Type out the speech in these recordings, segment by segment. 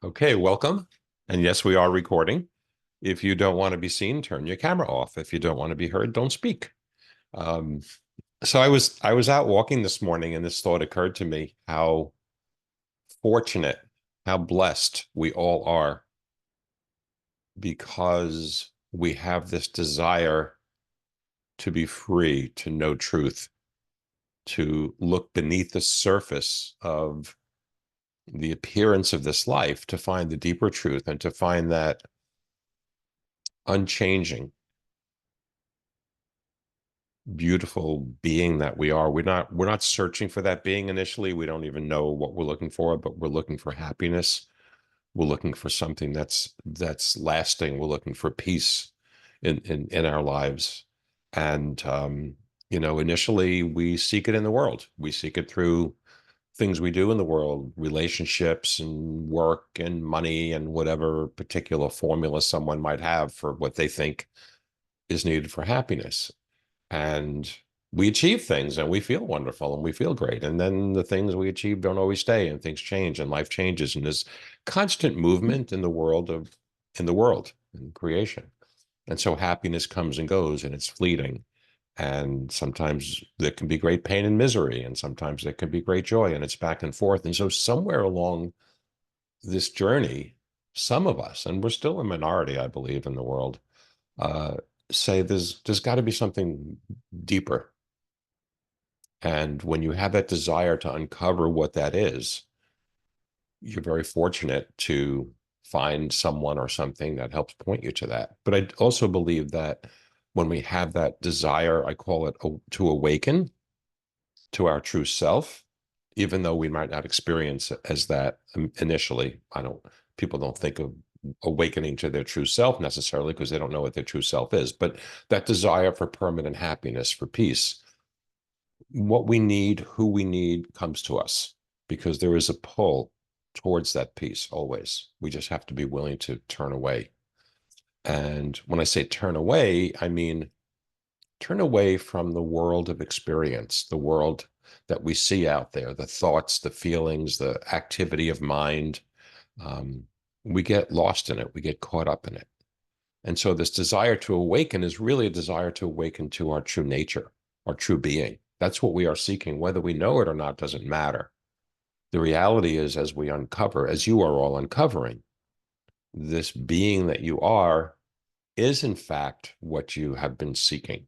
Okay, welcome. And yes, we are recording. If you don't want to be seen, turn your camera off. If you don't want to be heard, don't speak. Um, so I was out walking this morning, and this thought occurred to me: how fortunate, how blessed we all are, because we have this desire to be free, to know truth, to look beneath the surface of the appearance of this life, to find the deeper truth, and to find that unchanging, beautiful being that we are. We're not searching for that being initially. We don't even know what we're looking for, but we're looking for happiness. We're looking for something that's lasting. We're looking for peace in our lives. And initially we seek it in the world. We seek it through things we do in the world, relationships and work and money and whatever particular formula someone might have for what they think is needed for happiness. And we achieve things and we feel wonderful and we feel great. And then the things we achieve don't always stay, and things change and life changes. And there's constant movement in the world, in creation. And so happiness comes and goes, and it's fleeting. And sometimes there can be great pain and misery, and sometimes there can be great joy, and it's back and forth. And so somewhere along this journey, some of us, and we're still a minority, I believe, in the world, uh, say there's got to be something deeper. And when you have that desire to uncover what that is, you're very fortunate to find someone or something that helps point you to that. But I also believe that when we have that desire, I call it to awaken to our true self, even though we might not experience it as that initially. People don't think of awakening to their true self necessarily because they don't know what their true self is. But that desire for permanent happiness, for peace, what we need, who we need comes to us, because there is a pull towards that peace always. We just have to be willing to turn away. And when I say turn away, I mean turn away from the world of experience, the world that we see out there, the thoughts, the feelings, the activity of mind. Um, we get lost in it, we get caught up in it. And so this desire to awaken is really a desire to awaken to our true nature, our true being. That's what we are seeking. Whether we know it or not doesn't matter. The reality is, as we uncover, as you are all uncovering, this being that you are is in fact what you have been seeking.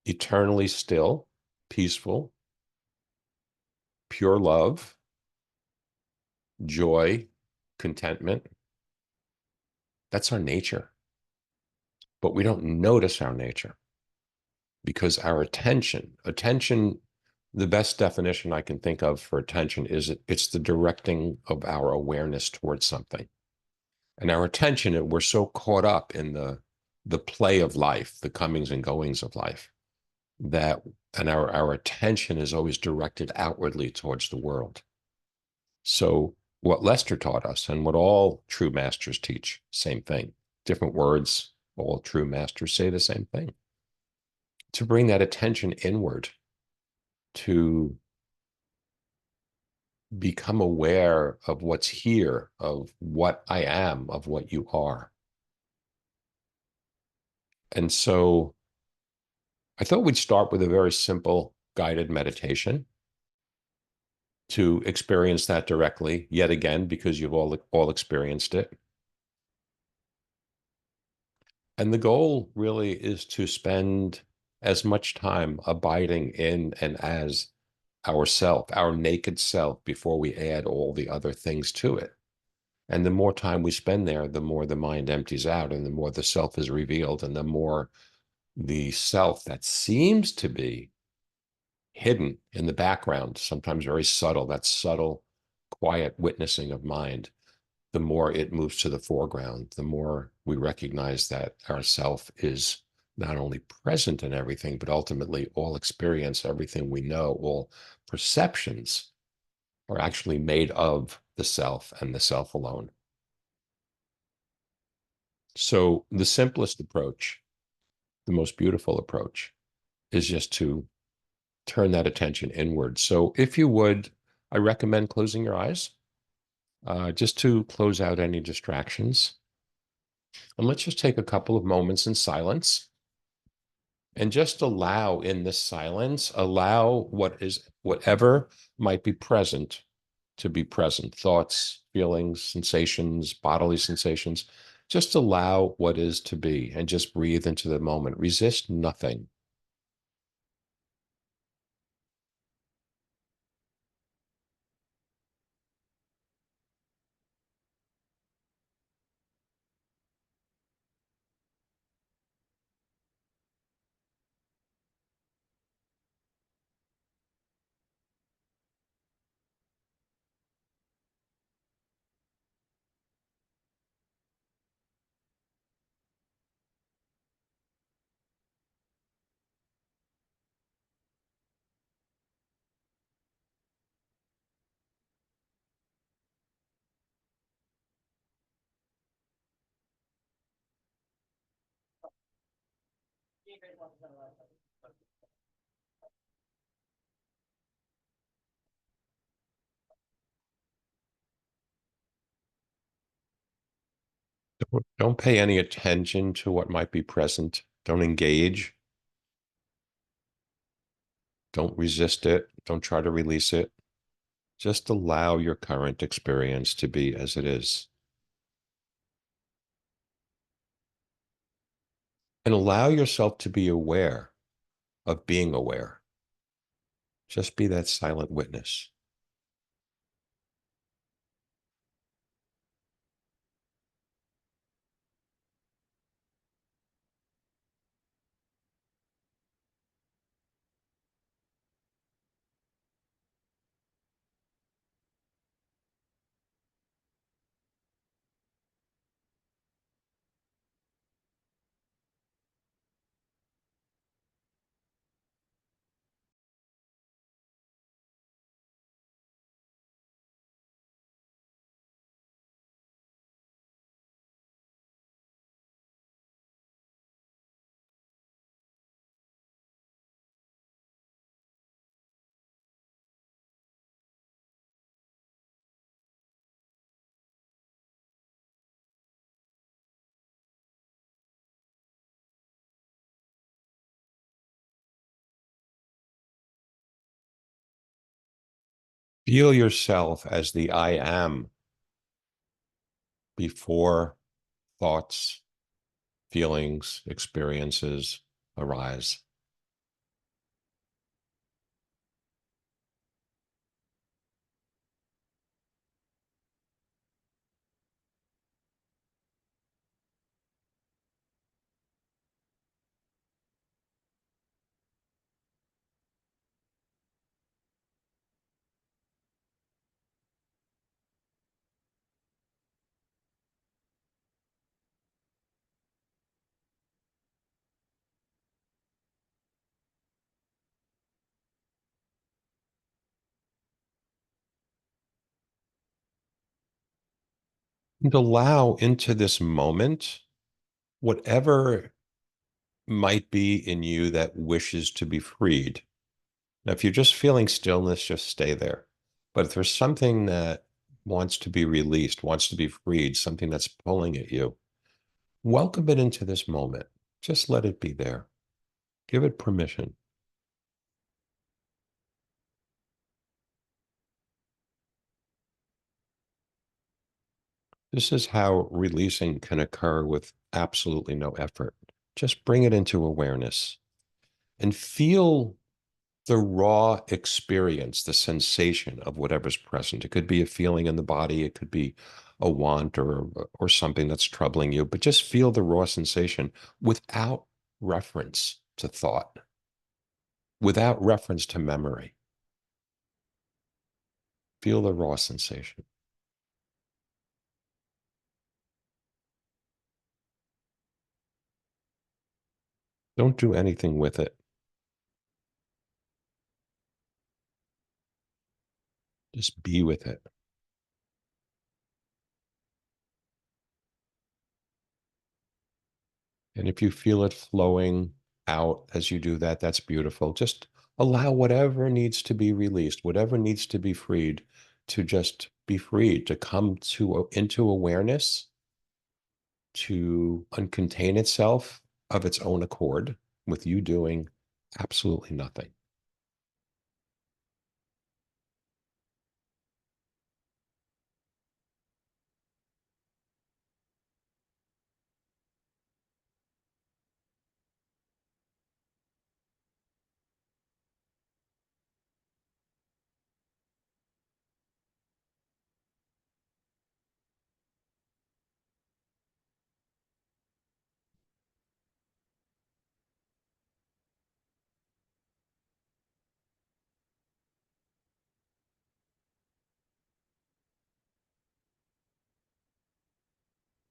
Eternally still, peaceful, pure love, joy, contentment. That's our nature. But we don't notice our nature because our attention, the best definition I can think of for attention is it's the directing of our awareness towards something. And our attention, we're so caught up in the play of life, the comings and goings of life, that and our attention is always directed outwardly towards the world. So what Lester taught us, and what all true masters teach, same thing, different words, all true masters say the same thing: to bring that attention inward, to become aware of what's here, of what I am, of what you are. And so I thought we'd start with a very simple guided meditation to experience that directly, yet again, because you've all experienced it. And the goal really is to spend as much time abiding in and as ourself, our naked self, before we add all the other things to it. And the more time we spend there, the more the mind empties out, and the more the self is revealed, and the more the self that seems to be hidden in the background, sometimes very subtle, that subtle, quiet witnessing of mind, the more it moves to the foreground, the more we recognize that our self is not only present in everything, but ultimately all experience, everything we know, all perceptions are actually made of the self and the self alone. So the simplest approach, the most beautiful approach, is just to turn that attention inward. So if you would, I recommend closing your eyes just to close out any distractions. And let's just take a couple of moments in silence and just allow in this silence, allow whatever might be present to be present. Thoughts, feelings, sensations, bodily sensations. Just allow what is to be and just breathe into the moment. Resist nothing. Don't pay any attention to what might be present. Don't engage. Don't resist it. Don't try to release it. Just allow your current experience to be as it is. And allow yourself to be aware of being aware. Just be that silent witness. Feel yourself as the I am before thoughts, feelings, experiences arise. And allow into this moment whatever might be in you that wishes to be freed. Now, if you're just feeling stillness, just stay there. But if there's something that wants to be released, wants to be freed, something that's pulling at you, welcome it into this moment. Just let it be there. Give it permission. This is how releasing can occur with absolutely no effort. Just bring it into awareness and feel the raw experience, the sensation of whatever's present. It could be a feeling in the body, it could be a want or something that's troubling you, but just feel the raw sensation without reference to thought, without reference to memory. Feel the raw sensation. Don't do anything with it. Just be with it. And if you feel it flowing out as you do that, that's beautiful. Just allow whatever needs to be released, whatever needs to be freed to just be free to come to into awareness, to uncontain itself of its own accord with you doing absolutely nothing.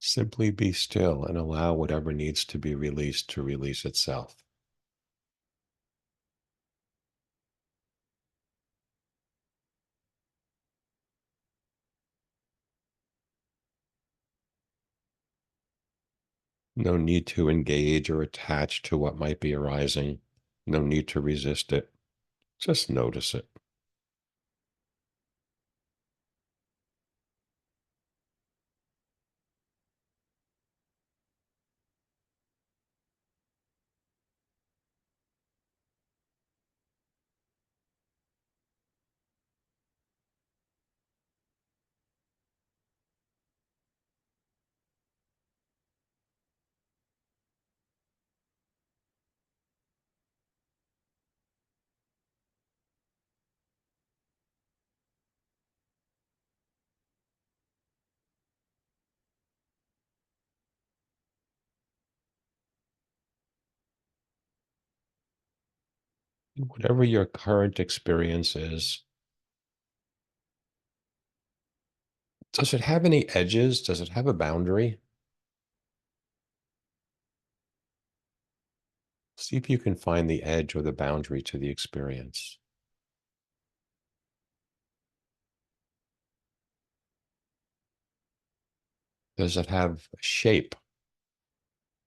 Simply be still and allow whatever needs to be released to release itself. No need to engage or attach to what might be arising. No need to resist it. Just notice it. Whatever your current experience is, does it have any edges? Does it have a boundary? See if you can find the edge or the boundary to the experience. Does it have a shape?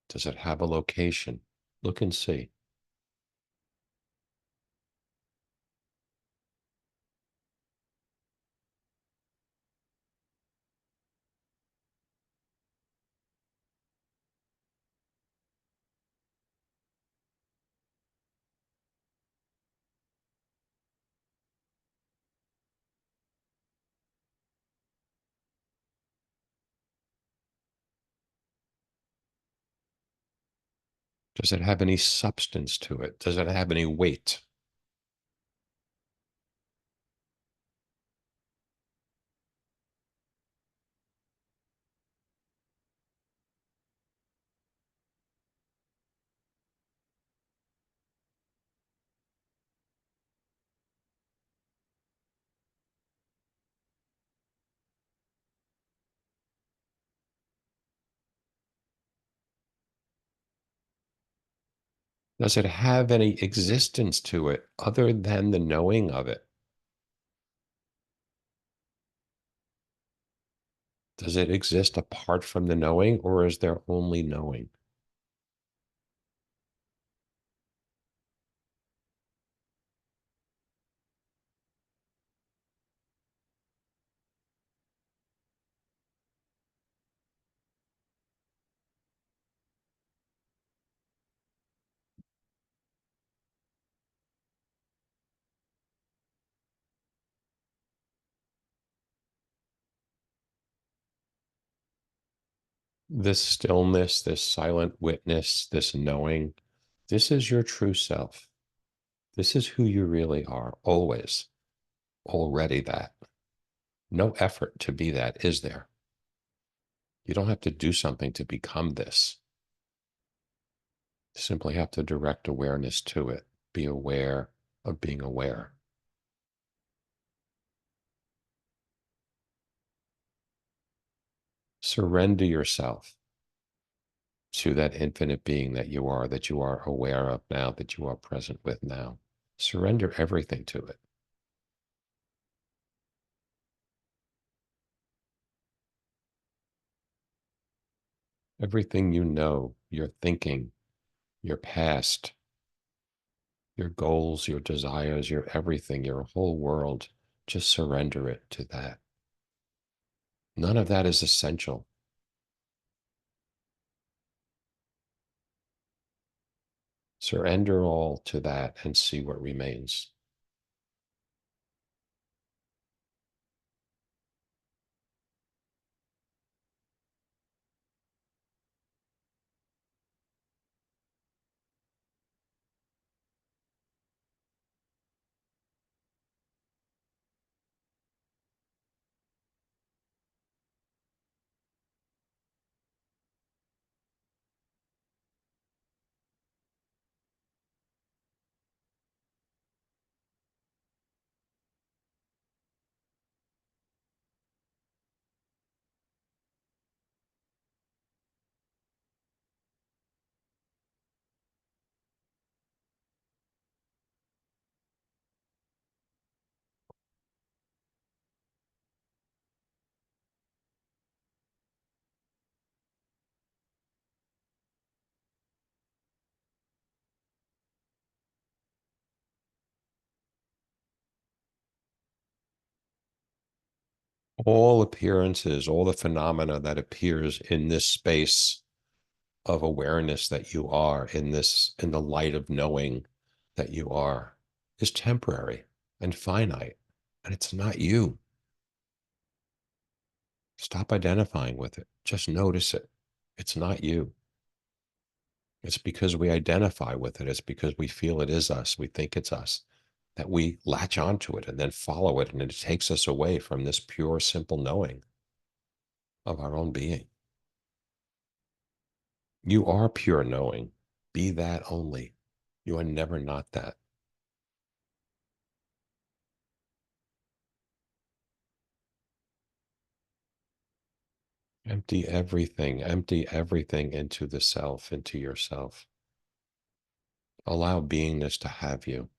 Does it have a location? Look and see. Does it have any substance to it? Does it have any weight? Does it have any existence to it other than the knowing of it? Does it exist apart from the knowing, or is there only knowing? This stillness, this silent witness, this knowing, this is your true self. This is who you really are, always, already that. No effort to be that, is there? You don't have to do something to become this. You simply have to direct awareness to it. Be aware of being aware. Surrender yourself to that infinite being that you are aware of now, that you are present with now. Surrender everything to it. Everything you know, your thinking, your past, your goals, your desires, your everything, your whole world, just surrender it to that. None of that is essential. Surrender all to that and see what remains. All appearances, all the phenomena that appears in this space of awareness that you are, in the light of knowing that you are, is temporary and finite. And it's not you. Stop identifying with it. Just notice it. It's not you. It's because we identify with it. It's because we feel it is us. We think it's us that we latch onto it and then follow it. And it takes us away from this pure, simple knowing of our own being. You are pure knowing. Be that only. You are never not that. Empty everything into the self, into yourself. Allow beingness to have you.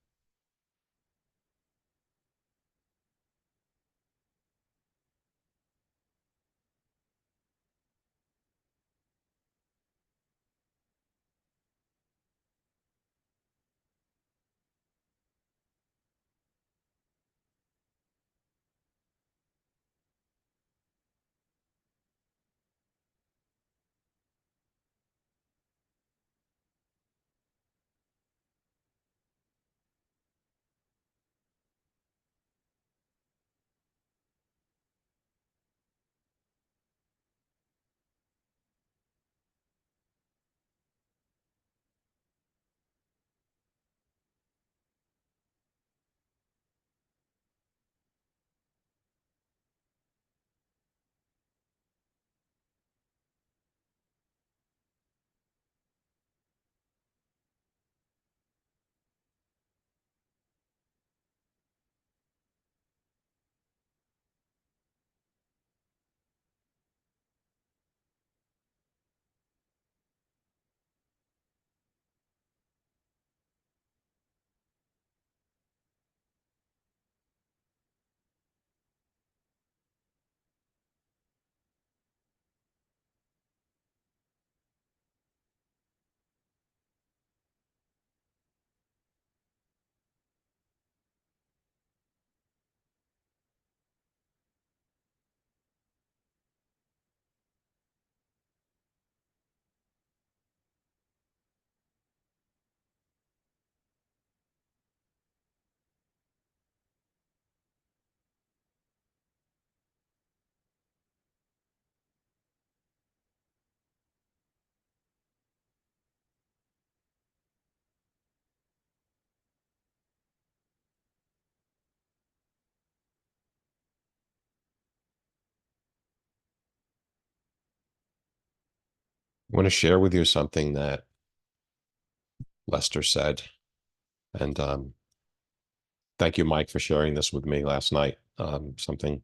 I want to share with you something that Lester said. And thank you, Mike, for sharing this with me last night. Something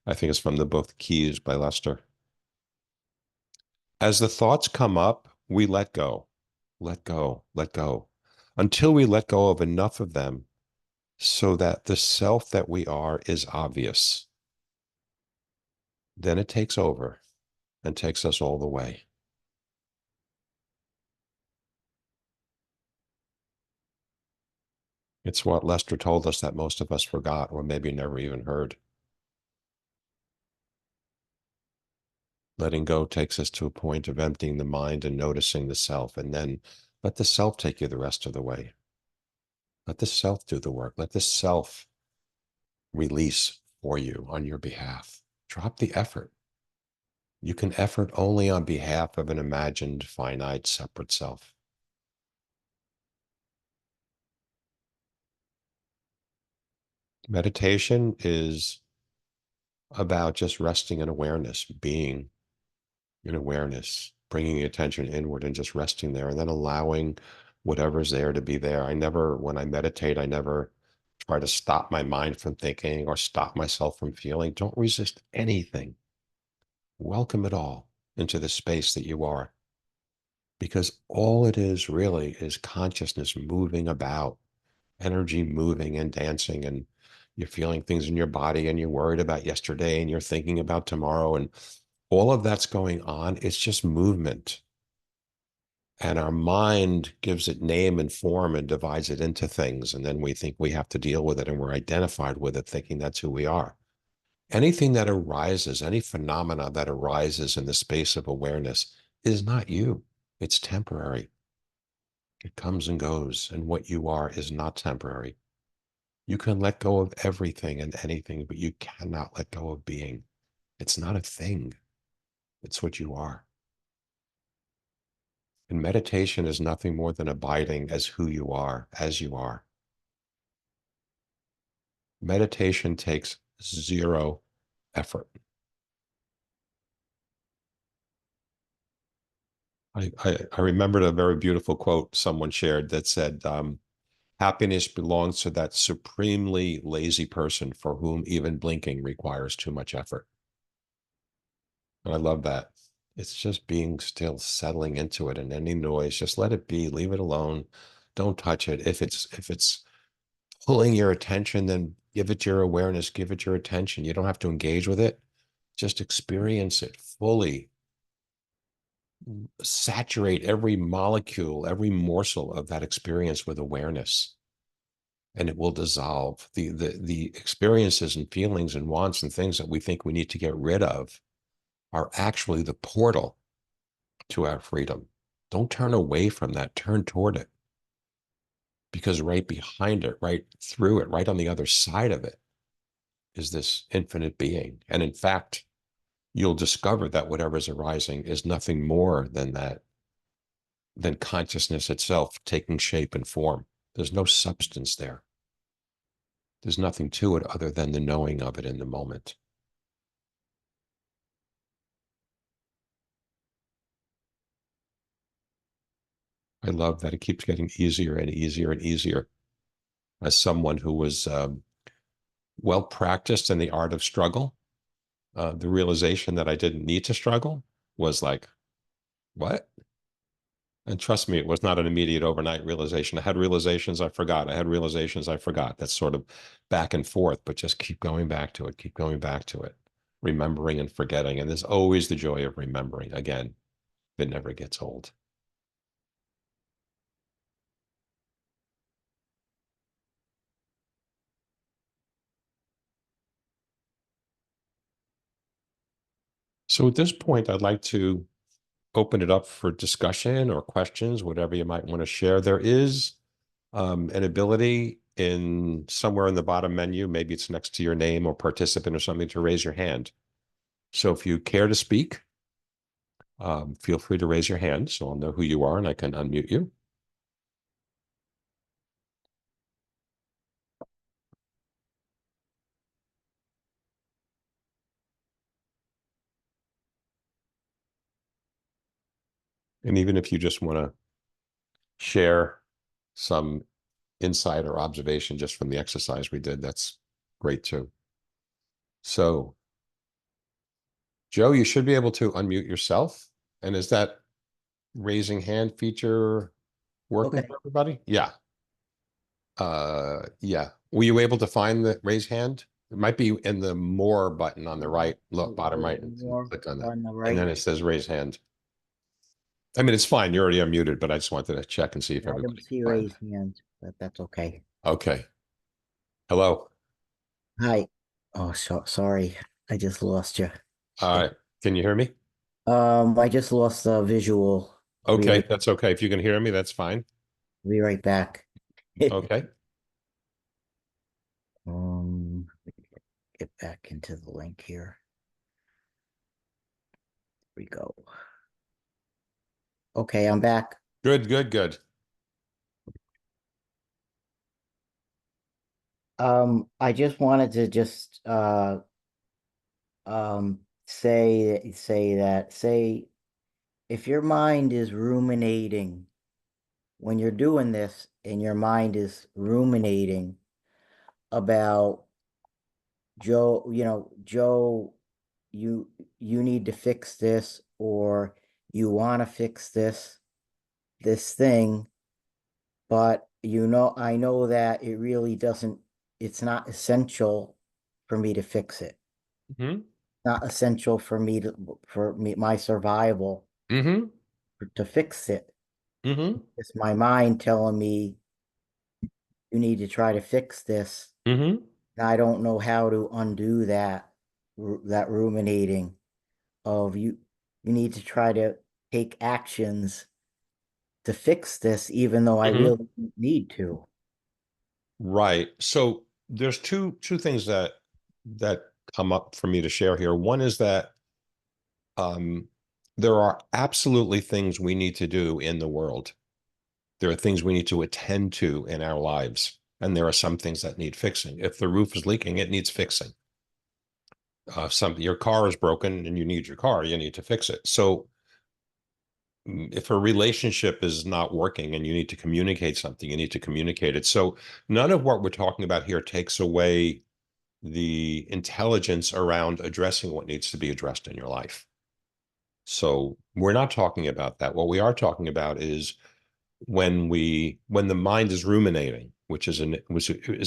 I think is from the book Keys by Lester. As the thoughts come up, we let go, let go, let go, until we let go of enough of them so that the self that we are is obvious. Then it takes over and takes us all the way. It's what Lester told us that most of us forgot or maybe never even heard. Letting go takes us to a point of emptying the mind and noticing the self, and then let the self take you the rest of the way. Let the self do the work. Let the self release for you on your behalf. Drop the effort. You can effort only on behalf of an imagined, finite, separate self. Meditation is about just resting in awareness, being in awareness, bringing attention inward and just resting there and then allowing whatever's there to be there. When I meditate, I never try to stop my mind from thinking or stop myself from feeling. Don't resist anything. Welcome it all into the space that you are, because all it is really is consciousness moving about, energy moving and dancing, and you're feeling things in your body and you're worried about yesterday and you're thinking about tomorrow, and all of that's going on. It's just movement. And our mind gives it name and form and divides it into things. And then we think we have to deal with it and we're identified with it, thinking that's who we are. Anything that arises, any phenomena that arises in the space of awareness is not you. It's temporary. It comes and goes. And what you are is not temporary. You can let go of everything and anything, but you cannot let go of being. It's not a thing. It's what you are. And meditation is nothing more than abiding as who you are, as you are. Meditation takes zero effort. I remembered a very beautiful quote someone shared that said, happiness belongs to that supremely lazy person for whom even blinking requires too much effort. And I love that. It's just being still, settling into it, and any noise, just let it be, leave it alone. Don't touch it. If it's pulling your attention, then give it your awareness, give it your attention. You don't have to engage with it. Just experience it fully. Saturate every molecule, every morsel of that experience with awareness, and it will dissolve. The experiences and feelings and wants and things that we think we need to get rid of are actually the portal to our freedom. Don't turn away from that, turn toward it. Because right behind it, right through it, right on the other side of it is this infinite being. And in fact, you'll discover that whatever's arising is nothing more than that, than consciousness itself taking shape and form. There's no substance there. There's nothing to it other than the knowing of it in the moment. I love that it keeps getting easier and easier and easier. As someone who was well practiced in the art of struggle, the realization that I didn't need to struggle was like, what? And trust me, it was not an immediate overnight realization. I had realizations I forgot. I had realizations I forgot. That's sort of back and forth, but just keep going back to it, keep going back to it, remembering and forgetting. And there's always the joy of remembering. Again, it never gets old. So at this point, I'd like to open it up for discussion or questions, whatever you might want to share. There is an ability in somewhere in the bottom menu, maybe it's next to your name or participant or something, to raise your hand. So if you care to speak, feel free to raise your hand so I'll know who you are and I can unmute you. And even if you just want to share some insight or observation just from the exercise we did, that's great too. So, Joe, you should be able to unmute yourself. And is that raising hand feature working Okay. for everybody? Yeah. Yeah. Were you able to find the raise hand? It might be in the more button on the right, look, bottom right, and More click on that. on the And right. then it says raise hand. I mean, it's fine. You're already unmuted, but I just wanted to check and see if I don't everybody see can find raised hands, but that's okay. it. Okay. Hello. Hi. Oh, sorry. I just lost you. All right. Can you hear me? I just lost the visual. Okay, that's okay. If you can hear me, that's fine. Be right back. Okay. Um, get back into the link here. Here we go. Okay, I'm back. Good, good, good. I just wanted to just say if your mind is ruminating when you're doing this and your mind is ruminating about Joe, Joe, you you need to fix this, or you want to fix this thing, but I know that it really doesn't, it's not essential for me to fix it. Hmm. Not essential for me, my survival Hmm. to fix it. Hmm. It's my mind telling me you need to try to fix this. Hmm. And I don't know how to undo that ruminating of you need to try to take actions to fix this, even though I Hmm. really don't need to. Right. So there's two things that come up for me to share here. One is that um, there are absolutely things we need to do in the world. There are things we need to attend to in our lives, and there are some things that need fixing. If the roof is leaking, it needs fixing. Your car is broken and you need your car, you need to fix it. So if a relationship is not working and you need to communicate something, you need to communicate it. So none of what we're talking about here takes away the intelligence around addressing what needs to be addressed in your life. So we're not talking about that. What we are talking about is when the mind is ruminating, which is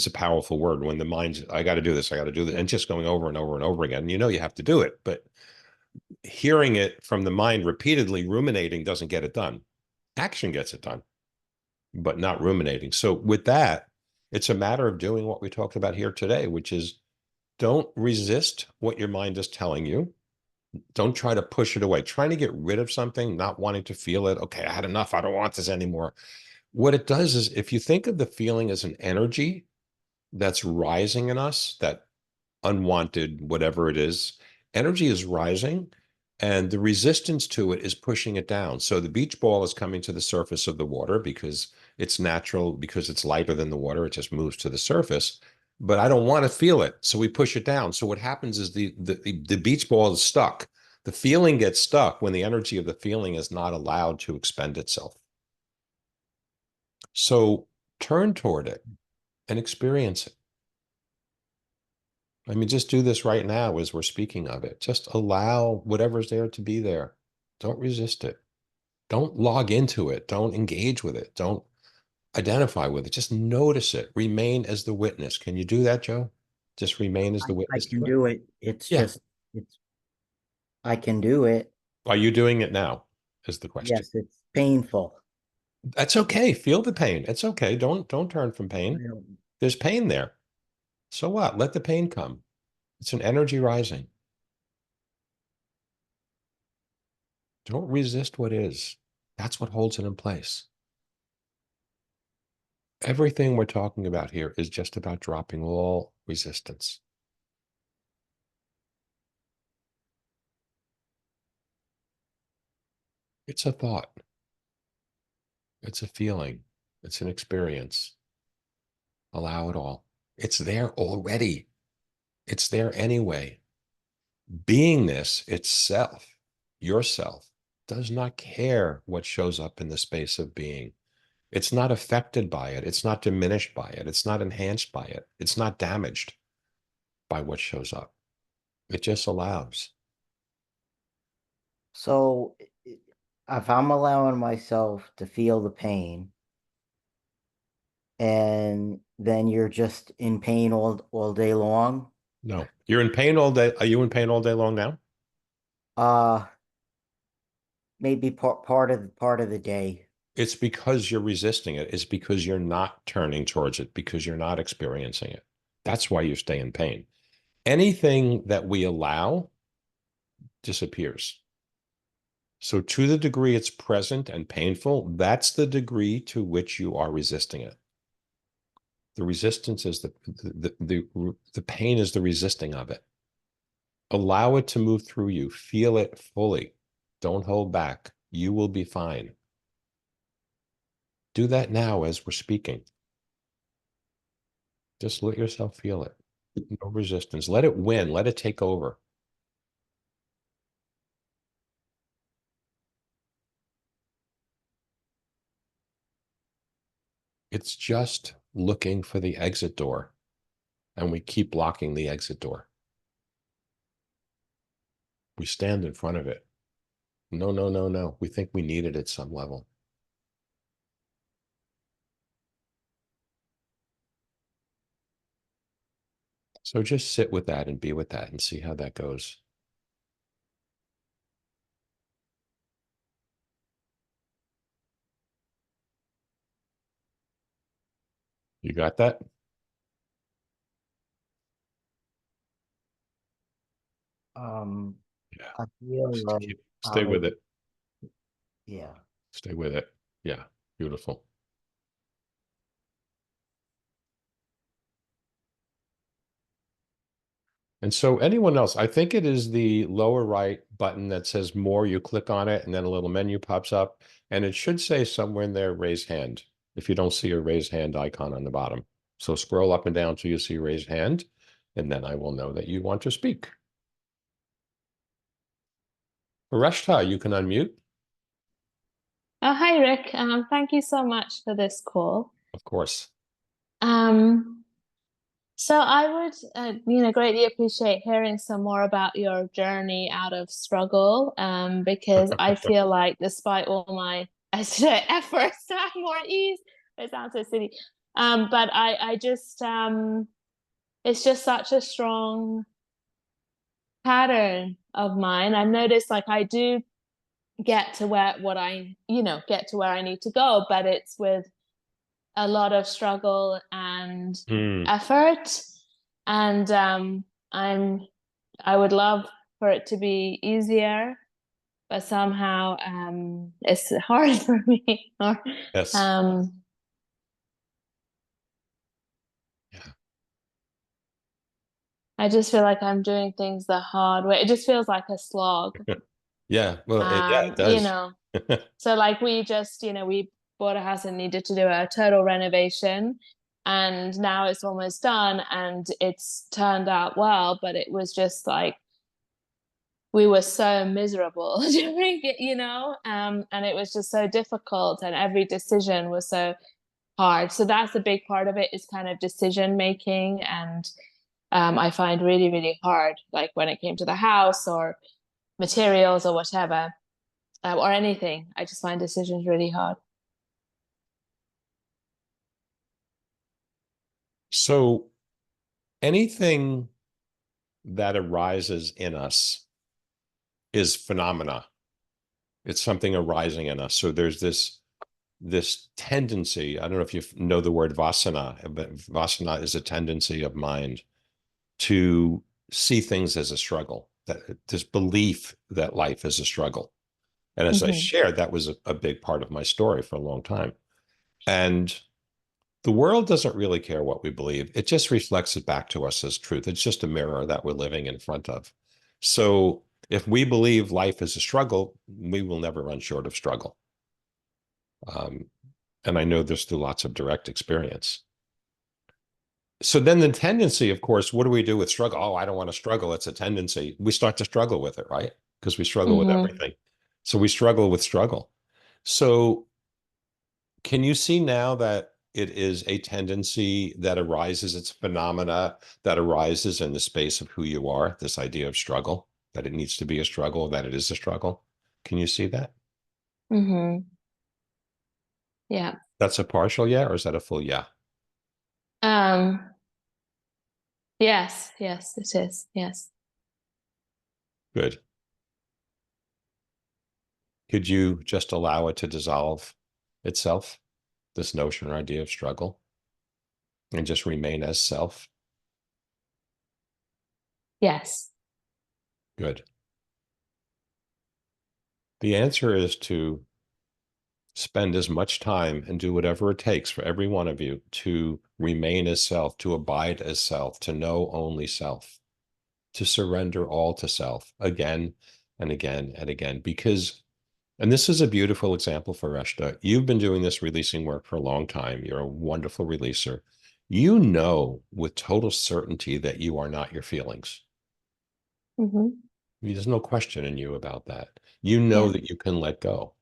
a powerful word. When the mind's, I got to do this, I got to do that, and just going over and over and over again. You know you have to do it, but hearing it from the mind repeatedly, ruminating doesn't get it done. Action gets it done, but not ruminating. So with that, it's a matter of doing what we talked about here today, which is don't resist what your mind is telling you. Don't try to push it away. Trying to get rid of something, not wanting to feel it. Okay, I had enough. I don't want this anymore. What it does is if you think of the feeling as an energy that's rising in us, that unwanted, whatever it is, energy is rising and the resistance to it is pushing it down. So the beach ball is coming to the surface of the water because it's natural, because it's lighter than the water, it just moves to the surface. But I don't want to feel it. So we push it down. So what happens is the beach ball is stuck. The feeling gets stuck when the energy of the feeling is not allowed to expend itself. So turn toward it and experience it. I mean, just do this right now as we're speaking of it. Just allow whatever's there to be there. Don't resist it. Don't log into it. Don't engage with it. Don't identify with it. Just notice it. Remain as the witness. Can you do that, Joe? Just remain as the I witness can to it? do it. It's Yeah. just it's I can do it. Are you doing it now? Is the question. Yes, it's painful. That's okay. Feel the pain. It's okay. Don't turn from I pain. don't, There's pain there. So what? Let the pain come. It's an energy rising. Don't resist what is. That's what holds it in place. Everything we're talking about here is just about dropping all resistance. It's a thought, it's a feeling, it's an experience. Allow it all. It's there already. It's there anyway. Beingness itself, yourself, does not care what shows up in the space of being. It's not affected by it. It's not diminished by it. It's not enhanced by it. It's not damaged by what shows up. It just allows. so if I'm allowing myself to feel the pain and then you're just in pain all day long, No, you're in pain all day. Are you in pain all day long now? uh maybe part of the day. It's because you're resisting it. It's because you're not turning towards it, because you're not experiencing it. That's why you stay in pain. Anything that we allow disappears. So to the degree it's present and painful, that's the degree to which you are resisting it. The resistance is the pain is the resisting of it. Allow it to move through you. Feel it fully. Don't hold back. You will be fine. Do that now as we're speaking. Just let yourself feel it. No resistance. Let it win. Let it take over. It's just looking for the exit door, and we keep blocking the exit door. We stand in front of it. No, no, no, no. We think we need it at some level. So just sit with that and be with that and see how that goes. You got that? Um, Yeah. I feel like Stay with it. yeah. Stay with it. Yeah. Beautiful. And so anyone else, I think it is the lower right button that says more. You click on it and then a little menu pops up and it should say somewhere in there, raise hand, if you don't see a raise hand icon on the bottom. So scroll up and down till you see raise hand, and then I will know that you want to speak. Reshta, you can unmute, Hi, Rick. Thank you so much for this call. of course. Um, so I would, greatly appreciate hearing some more about your journey out of struggle, because I feel like despite all my I should say, efforts to have more ease, it sounds so silly. But I just, it's just such a strong pattern of mine. I've noticed like I do get to get to where I need to go, but it's with a lot of struggle and Hmm. effort. And I would love for it to be easier, but somehow it's hard for me. Or Yes. um, Yeah. I just feel like I'm doing things the hard way. It just feels like a slog. Yeah. Well, yeah, it You does. know, so like we just, we bought a house and needed to do a total renovation. And now it's almost done and it's turned out well, but it was just like we were so miserable during it, and it was just so difficult and every decision was so hard. So that's a big part of it is kind of decision making. And I find really, really hard, like when it came to the house or materials or whatever, or anything. I just find decisions really hard. So anything that arises in us is phenomena. It's something arising in us. So there's this tendency. I don't know if you know the word vasana, but vasana is a tendency of mind to see things as a struggle. That this belief that life is a struggle. And as I Mm-hmm. shared, that was a big part of my story for a long time. And the world doesn't really care what we believe. It just reflects it back to us as truth. It's just a mirror that we're living in front of. So if we believe life is a struggle, we will never run short of struggle. Um, and I know this through lots of direct experience. So then the tendency, of course, what do we do with struggle? Oh, I don't want to struggle. It's a tendency. We start to struggle with it, right? Because we struggle with Mm-hmm. everything. So we struggle with struggle. So can you see now that it is a tendency that arises, it's phenomena that arises in the space of who you are, this idea of struggle, that it needs to be a struggle, that it is a struggle? Can you see that? Mm-hmm. Yeah. That's a partial yeah, or is that a full yeah? Um, yes, yes, it is. Yes. Good. Could you just allow it to dissolve itself, this notion or idea of struggle, and just remain as self? Yes. Good. The answer is to spend as much time and do whatever it takes for every one of you to remain as self, to abide as self, to know only self, to surrender all to self again and again and again. Because, and this is a beautiful example for Reshta. You've been doing this releasing work for a long time. You're a wonderful releaser. You know with total certainty that you are not your feelings. Mm-hmm. There's no question in you about that. You know Yeah. that you can let go.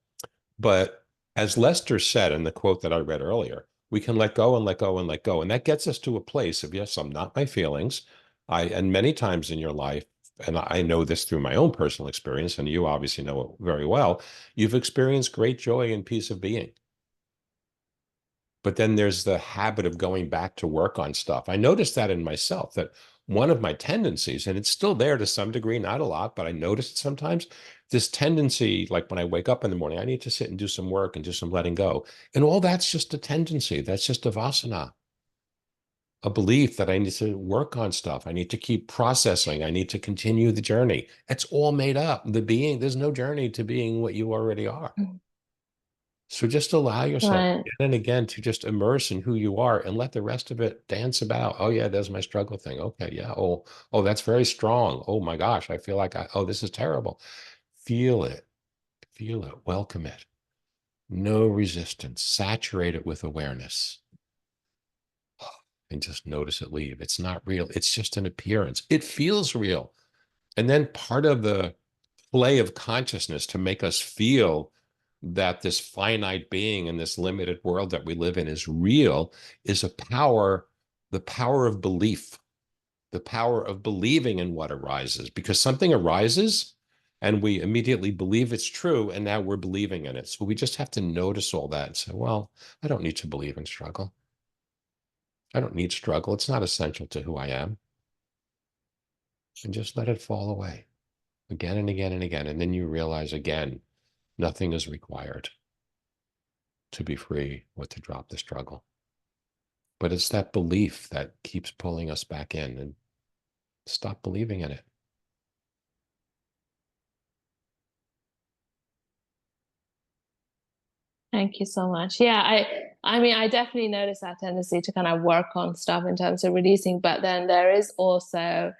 But as Lester said in the quote that I read earlier, we can let go and let go and let go. And that gets us to a place of, yes, I'm not my feelings. And many times in your life, and I know this through my own personal experience, and you obviously know it very well, you've experienced great joy and peace of being. But then there's the habit of going back to work on stuff. I noticed that in myself, that one of my tendencies, and it's still there to some degree, not a lot, but I notice it sometimes, this tendency, like when I wake up in the morning, I need to sit and do some work and do some letting go. And all that's just a tendency. That's just a vasana, a belief that I need to work on stuff. I need to keep processing. I need to continue the journey. It's all made up. The being, there's no journey to being what you already are. So just allow yourself Right. again and again to just immerse in who you are and let the rest of it dance about. Oh yeah, there's my struggle thing. Okay, yeah. Oh, that's very strong. Oh my gosh, I feel like oh, this is terrible. Feel it, feel it, welcome it. No resistance. Saturate it with awareness. And just notice it leave. It's not real. It's just an appearance. It feels real. And then part of the play of consciousness to make us feel that this finite being in this limited world that we live in is real is a power, the power of belief, the power of believing in what arises, because something arises and we immediately believe it's true, and now we're believing in it. So we just have to notice all that and say, well, I don't need to believe in struggle. I don't need struggle. It's not essential to who I am. And just let it fall away again and again and again. And then you realize again, nothing is required to be free or to drop the struggle. But it's that belief that keeps pulling us back in, and stop believing in it. Thank you so much. Yeah, I mean I definitely notice that tendency to kind of work on stuff in terms of releasing, but then there is also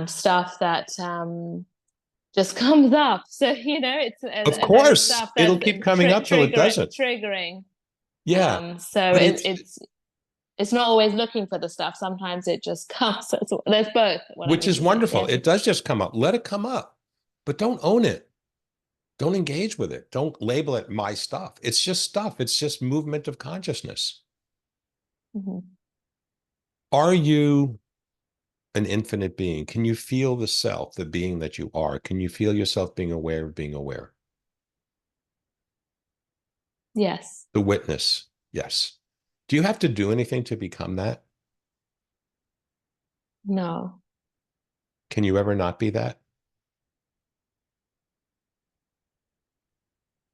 stuff that just comes up. So, it's Of and there is course, stuff it'll that's keep coming up till it doesn't. triggering. Yeah, So but it's it's not always looking for the stuff. Sometimes it just comes. So there's both, what I which mean is to say. wonderful. Yeah. It does just come up. Let it come up, but don't own it. Don't engage with it. Don't label it my stuff. It's just stuff. It's just movement of consciousness. Mm-hmm. Are you an infinite being? Can you feel the self, the being that you are? Can you feel yourself being aware of being aware? Yes. The witness, yes. Do you have to do anything to become that? No. Can you ever not be that?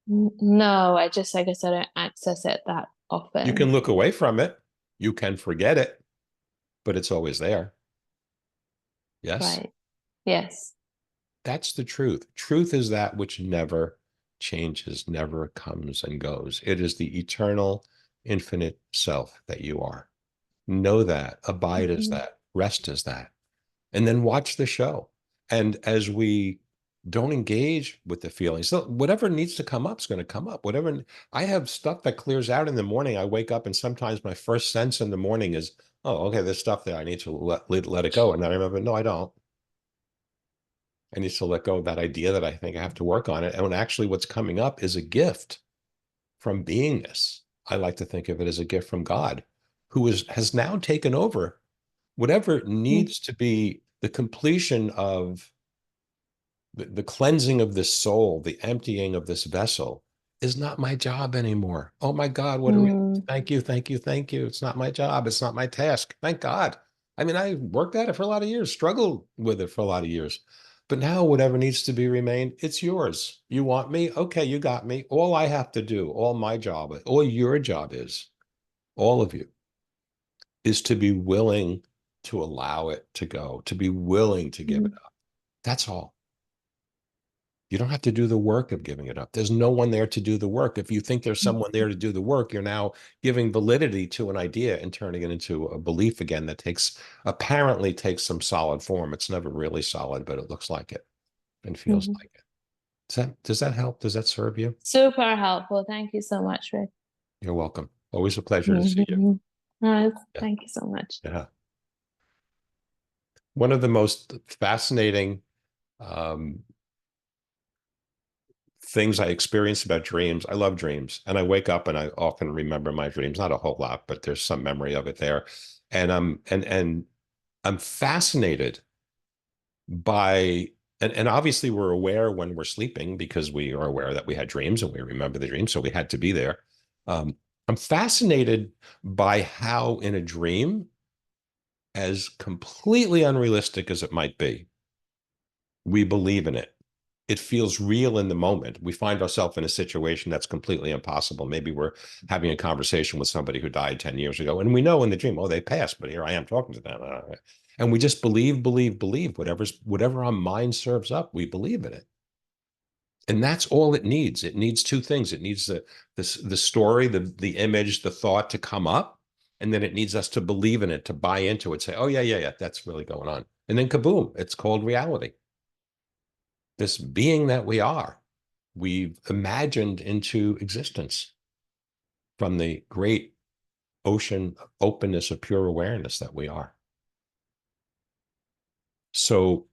No, I guess I don't access it that You can often. look away from it. You can forget it, but it's always there. Yes? Right. Yes. That's the truth. Truth is that which never changes, never comes and goes. It is the eternal, infinite self that you are. Know that, abide as Mm-hmm. that, rest as that, and then watch the show. And as we don't engage with the feelings, so whatever needs to come up is going to come up. Whatever I have stuff that clears out in the morning. I wake up and sometimes my first sense in the morning is, oh, okay, there's stuff there. I need to let it go. And then I remember, no, I don't. I need to let go of that idea that I think I have to work on it. And when actually what's coming up is a gift from beingness. I like to think of it as a gift from God, who has now taken over whatever needs to be the completion of the cleansing of this soul, the emptying of this vessel is not my job anymore. Oh my God, what a Mm-hmm. thank you, thank you, thank you. It's not my job. It's not my task. Thank God. I mean, I worked at it for a lot of years, struggled with it for a lot of years. But now, whatever needs to be remained, it's yours. You want me? Okay, you got me. All I have to do, all my job, all your job is, all of you, is to be willing to allow it to go, to be willing to give it up. That's all. You don't have to do the work of giving it up. There's no one there to do the work. If you think there's someone there to do the work, you're now giving validity to an idea and turning it into a belief again that apparently takes some solid form. It's never really solid, but it looks like it and feels Mhm. like it. Does that help? Does that serve you? Super helpful. Thank you so much, Rick. You're welcome. Always a pleasure to see you. Mhm. Yeah. Thank you so much. Yeah. One of the most fascinating um, things I experience about dreams. I love dreams, and I wake up and I often remember my dreams. Not a whole lot, but there's some memory of it there. And I'm fascinated by and obviously we're aware when we're sleeping because we are aware that we had dreams and we remember the dream, so we had to be there. Um, I'm fascinated by how in a dream, as completely unrealistic as it might be, we believe in it. It feels real in the moment. We find ourselves in a situation that's completely impossible. Maybe we're having a conversation with somebody who died 10 years ago, and we know in the dream, oh, they passed, but here I am talking to them. And we just believe, whatever our mind serves up, we believe in it. And that's all it needs. It needs two things. It needs the story, the image, the thought to come up, and then it needs us to believe in it, to buy into it, say, oh yeah, that's really going on. And then kaboom, it's called reality. This being that we are, we've imagined into existence from the great ocean openness of pure awareness that we are. So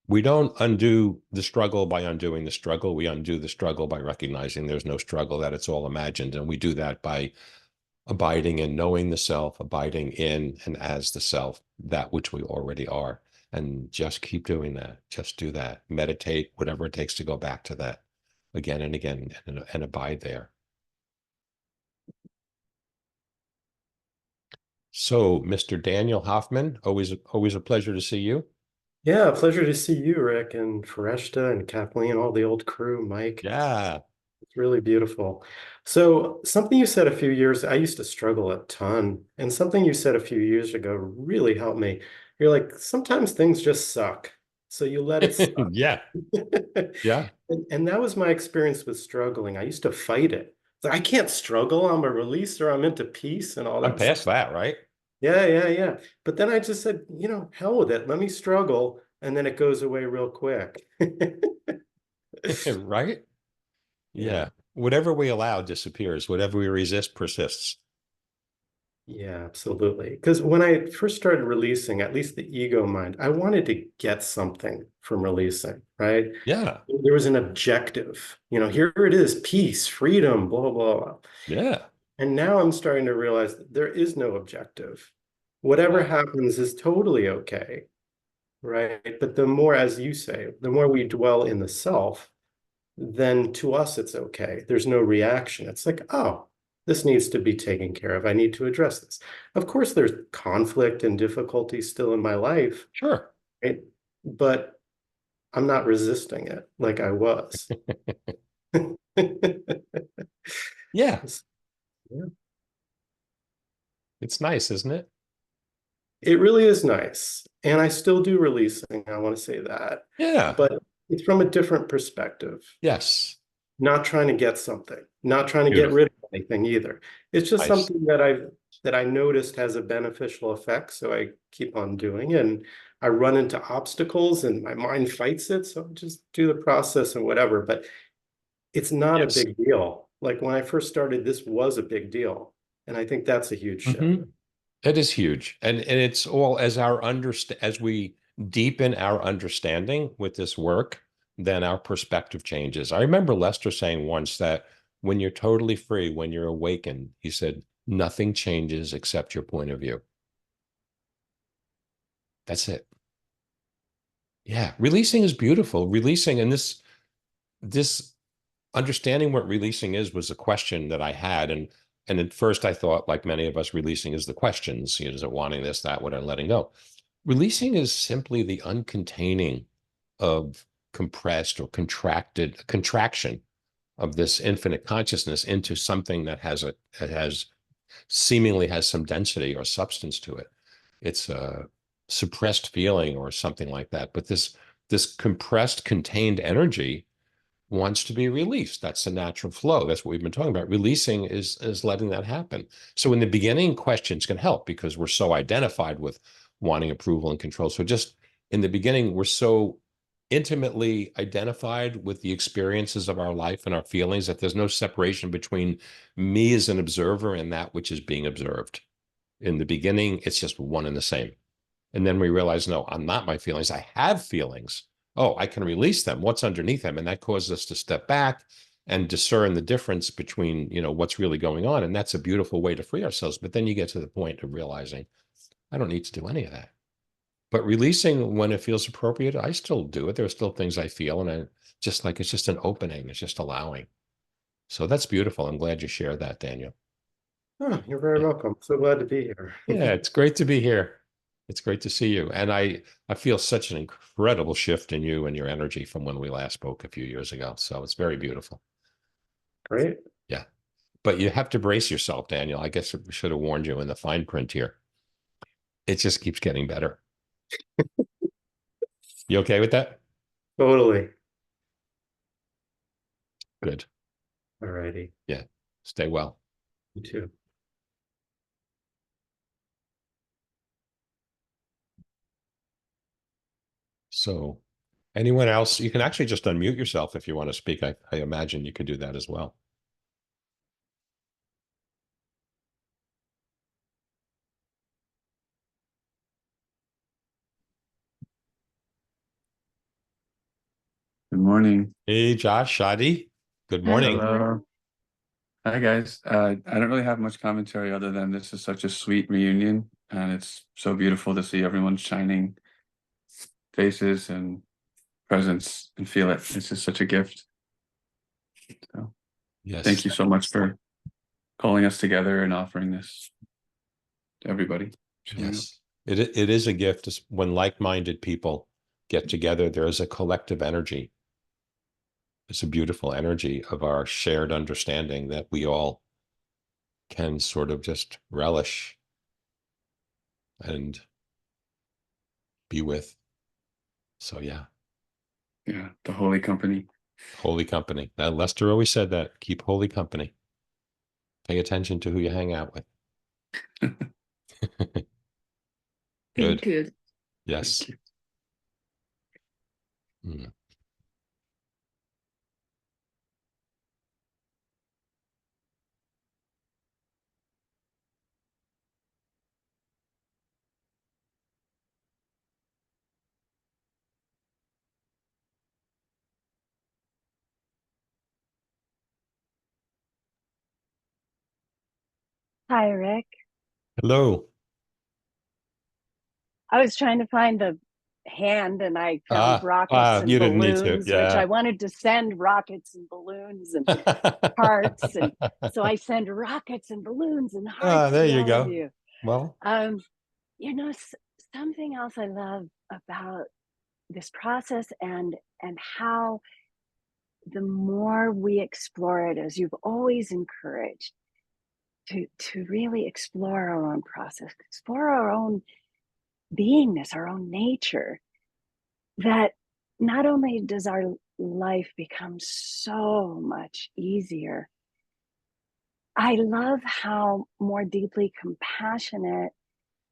we don't undo the struggle by undoing the struggle. We undo the struggle by recognizing there's no struggle, that it's all imagined. And we do that by abiding in knowing the self, abiding in and as the self, that which we already are. And just keep doing that. Just do that. Meditate, whatever it takes to go back to that again and again and abide there. So, Mr. Daniel Hoffman, always a pleasure to see you. Yeah, pleasure to see you, Rick, and Foreshta and Kathleen, all the old crew, Mike. Yeah. It's really beautiful. So something you said a few years, I used to struggle a ton, and something you said a few years ago really helped me. You're like, sometimes things just suck. So you let it suck. Yeah. Yeah. And that was my experience with struggling. I used to fight it. It's like, I can't struggle. I'm a releaser. I'm into peace and all I'm that stuff. past that, right? Yeah. But then I just said, hell with it. Let me struggle. And then it goes away real quick. Right? Yeah. Yeah. Whatever we allow disappears. Whatever we resist persists. Yeah, absolutely. Because when I first started releasing, at least the ego mind, I wanted to get something from releasing, right? Yeah. There was an objective, here it is, peace, freedom, blah, blah, blah. Yeah. And now I'm starting to realize that there is no objective. Whatever Wow. happens is totally okay, right? But the more, as you say, the more we dwell in the self, then to us it's okay. There's no reaction. It's like, oh, this needs to be taken care of. I need to address this. Of course, there's conflict and difficulty still in my life, Sure. right? But I'm not resisting it like I was. Yeah. Yeah. It's nice, isn't it? It really is nice. And I still do releasing, I want to say that. Yeah. But it's from a different perspective. Yes. Not trying to get something, not trying to get Beautiful. rid of anything either. It's just Nice. something that I noticed has a beneficial effect, so I keep on doing it. And I run into obstacles and my mind fights it, so I just do the process and whatever. But it's not a Yes. big deal. Like when I first started, this was a big deal, and I think that's a huge shift. Mhm. It is huge. And it's all as we deepen our understanding with this work, then our perspective changes. I remember Lester saying once that when you're totally free, when you're awakened, he said, nothing changes except your point of view. That's it. Yeah. Releasing is beautiful. Releasing, and this understanding what releasing is was a question that I had. And at first I thought, like many of us, releasing is the questions, is it wanting this, that, what, and letting go. Releasing is simply the uncontaining of compressed or contraction of this infinite consciousness into something that has seemingly has some density or substance to it. It's a suppressed feeling or something like that. But this compressed, contained energy wants to be released. That's the natural flow. That's what we've been talking about. Releasing is letting that happen. So in the beginning, questions can help because we're so identified with wanting approval and control. So just in the beginning, we're so intimately identified with the experiences of our life and our feelings that there's no separation between me as an observer and that which is being observed. In the beginning, it's just one and the same. And then we realize, no, I'm not my feelings. I have feelings. Oh, I can release them. What's underneath them? And that causes us to step back and discern the difference between, what's really going on. And that's a beautiful way to free ourselves. But then you get to the point of realizing, I don't need to do any of that. But releasing when it feels appropriate, I still do it. There are still things I feel, and it's just an opening. It's just allowing. So that's beautiful. I'm glad you shared that, Daniel. Oh, you're very Yeah. welcome. So glad to be here. Yeah, it's great to be here. It's great to see you. And I feel such an incredible shift in you and your energy from when we last spoke a few years ago. So it's very beautiful. Great. Yeah. But you have to brace yourself, Daniel. I guess we should have warned you in the fine print here. It just keeps getting better. You okay with that? Totally. Good. All righty. Yeah. Stay well. You too. So anyone else, you can actually just unmute yourself if you want to speak. I imagine you could do that as well. Good morning. Hey, Josh, Shadi. Good Hi. morning. Hello. Hi, guys. I don't really have much commentary other than this is such a sweet reunion, and it's so beautiful to see everyone's shining faces and presence and feel it. It's just such a gift. So Yes. thank you so much for calling us together and offering this to everybody. Yes. It is a gift when like-minded people get together. There is a collective energy. It's a beautiful energy of our shared understanding that we all can sort of just relish and be with. So yeah, Yeah, the holy company. holy company. Now, Lester always said that, keep holy company. Pay attention to who you hang out with. Good. Good. Yes. Mm. Hi, Rick. Hello. I was trying to find the hand and I found rockets and You didn't need to. balloons, which Yeah. I wanted to send rockets and balloons and hearts. And so I send rockets and balloons and hearts There to you all of go. you. Well, You know, something else I love about this process and how the more we explore it, as you've always encouraged, to really explore our own process, explore our own beingness, our own nature, that not only does our life become so much easier, I love how more deeply compassionate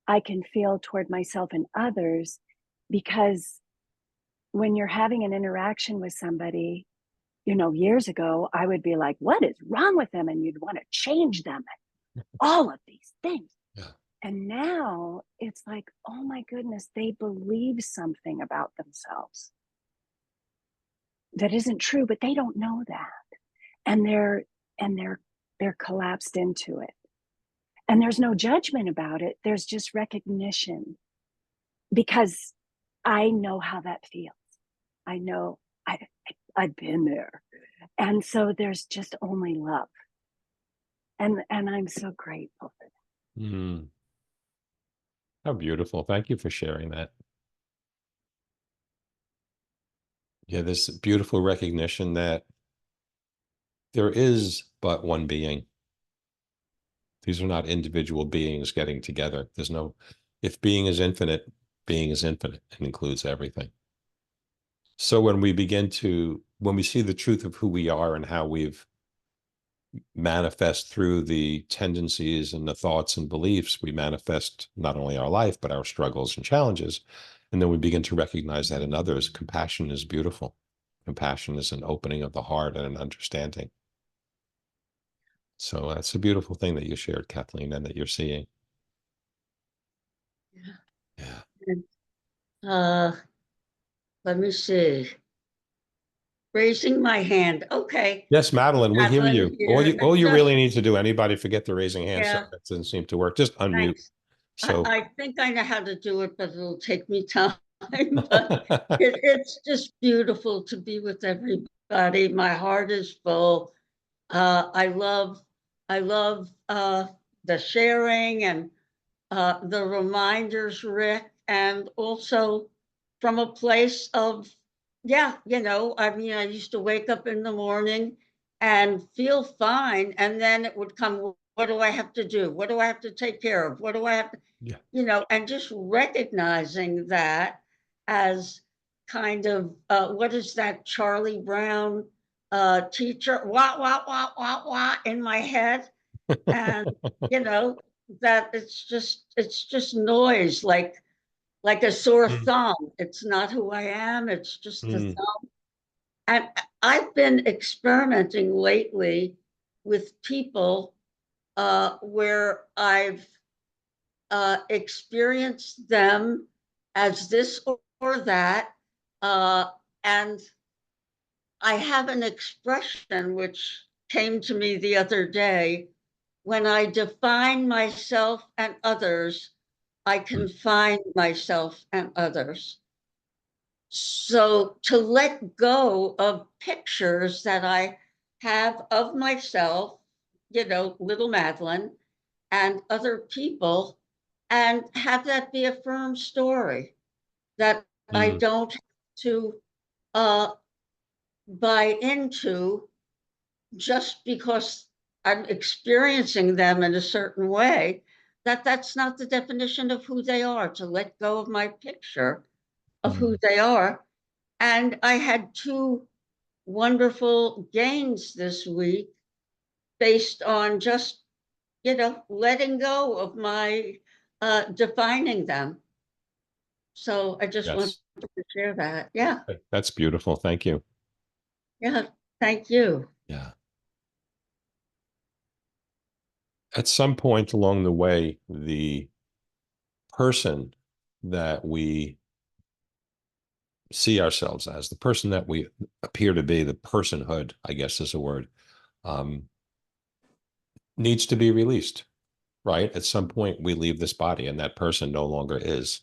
I can feel toward myself and others, because when you're having an interaction with somebody, years ago, I would be like, what is wrong with them? And you'd want to change them and all of these things. yeah. And now it's like, oh my goodness, they believe something about themselves that isn't true, but they don't know that. And they're collapsed into it. And there's no judgment about it. There's just recognition, because I know how that feels. I know I've been there. And so there's just only love. And I'm so grateful for that. Mm. How beautiful. Thank you for sharing that. Yeah, this beautiful recognition that there is but one being. These are not individual beings getting together. If being is infinite and includes everything. So when we begin to when we see the truth of who we are and how we've manifest through the tendencies and the thoughts and beliefs, we manifest not only our life, but our struggles and challenges. And then we begin to recognize that in others. Compassion is beautiful. Compassion is an opening of the heart and an understanding. So that's a beautiful thing that you shared, Kathleen, and that you're seeing. Yeah. Let me see. Raising my hand. Okay. Yes, Madeline, we hear Madeline you. here. All you Just, really need to do, anybody forget the raising hand, so yeah, that doesn't seem to work. Just unmute. thanks. So I think I know how to do it, but it'll take me time. But it's just beautiful to be with everybody. My heart is full. I love the sharing and the reminders, Rick, and also from a place of, yeah, I mean, I used to wake up in the morning and feel fine, and then it would come, what do I have to do? What do I have to take care of? What do I have to, yeah. and just recognizing that as kind of, what is that Charlie Brown teacher, wah, in my head. And, you know, that it's just noise, like a sore Mm, thumb. It's not who I am. It's just a mm, thumb. And I've been experimenting lately with people where I've experienced them as this or that. And I have an expression which came to me the other day. When I define myself and others, I can mm, find myself and others. So to let go of pictures that I have of myself, little Madeline, and other people, and have that be a firm story that I mm. don't have to uh, buy into just because I'm experiencing them in a certain way, that's not the definition of who they are, to let go of my picture of who Mm. they are. And I had two wonderful gains this week based on just, letting go of my defining them. So I just wanted Yes, to share that. Yeah. that's beautiful. Thank you. Yeah. Thank you. Yeah. At some point along the way, the person that we see ourselves as, the person that we appear to be, the personhood, I guess is a word, um, needs to be released, right? At some point, we leave this body and that person no longer is.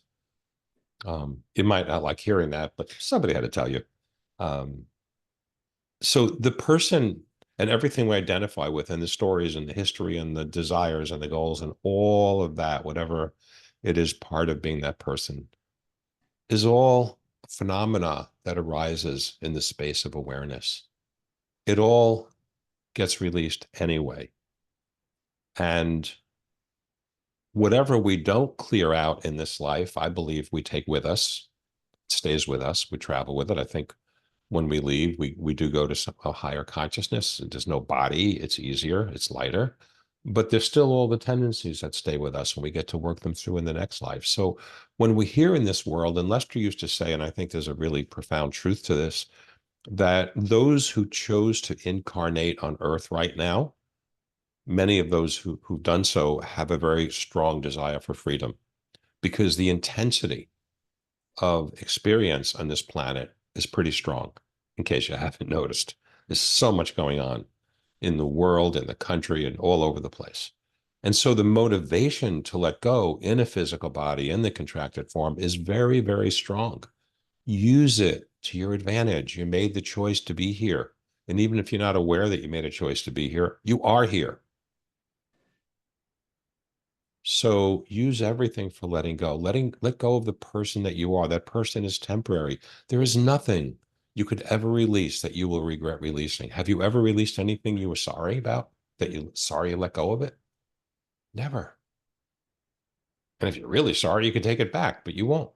You might not like hearing that, but somebody had to tell you. Um, so the person and everything we identify with, and the stories and the history and the desires and the goals and all of that, whatever it is part of being that person, is all phenomena that arises in the space of awareness. It all gets released anyway. And whatever we don't clear out in this life, I believe we take with us, it stays with us, we travel with it. I think when we leave, we do go to a higher consciousness. There's no body, it's easier, it's lighter, but there's still all the tendencies that stay with us and we get to work them through in the next life. So when we're here in this world, and Lester used to say, and I think there's a really profound truth to this, that those who chose to incarnate on earth right now, many of those who've done so have a very strong desire for freedom, because the intensity of experience on this planet is pretty strong, in case you haven't noticed. There's so much going on in the world, in the country, and all over the place. And so the motivation to let go in a physical body in the contracted form is very, very strong. Use it to your advantage. You made the choice to be here. And even if you're not aware that you made a choice to be here, you are here. So use everything for letting go. Let go of the person that you are. That person is temporary. There is nothing you could ever release that you will regret releasing. Have you ever released anything you were sorry about, that you sorry you let go of it? Never. And if you're really sorry, you can take it back, but you won't.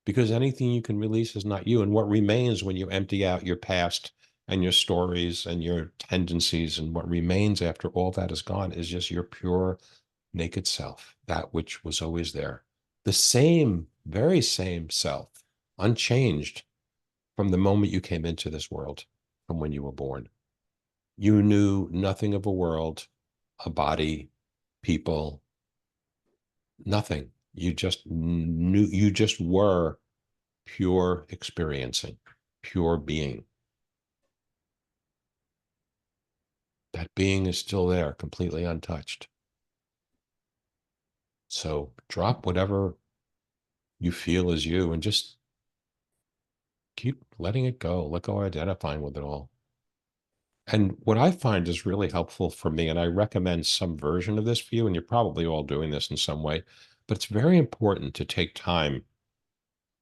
because anything you can release is not you. And what remains when you empty out your past and your stories and your tendencies, and what remains after all that is gone is just your pure, naked self, that which was always there. The same, very same self, unchanged from the moment you came into this world, from when you were born. You knew nothing of a world, a body, people, nothing. You just were pure experiencing, pure being. That being is still there, completely untouched. So drop whatever you feel is you and just keep letting it go. Let go of identifying with it all. And what I find is really helpful for me, and I recommend some version of this for you, and you're probably all doing this in some way, but it's very important to take time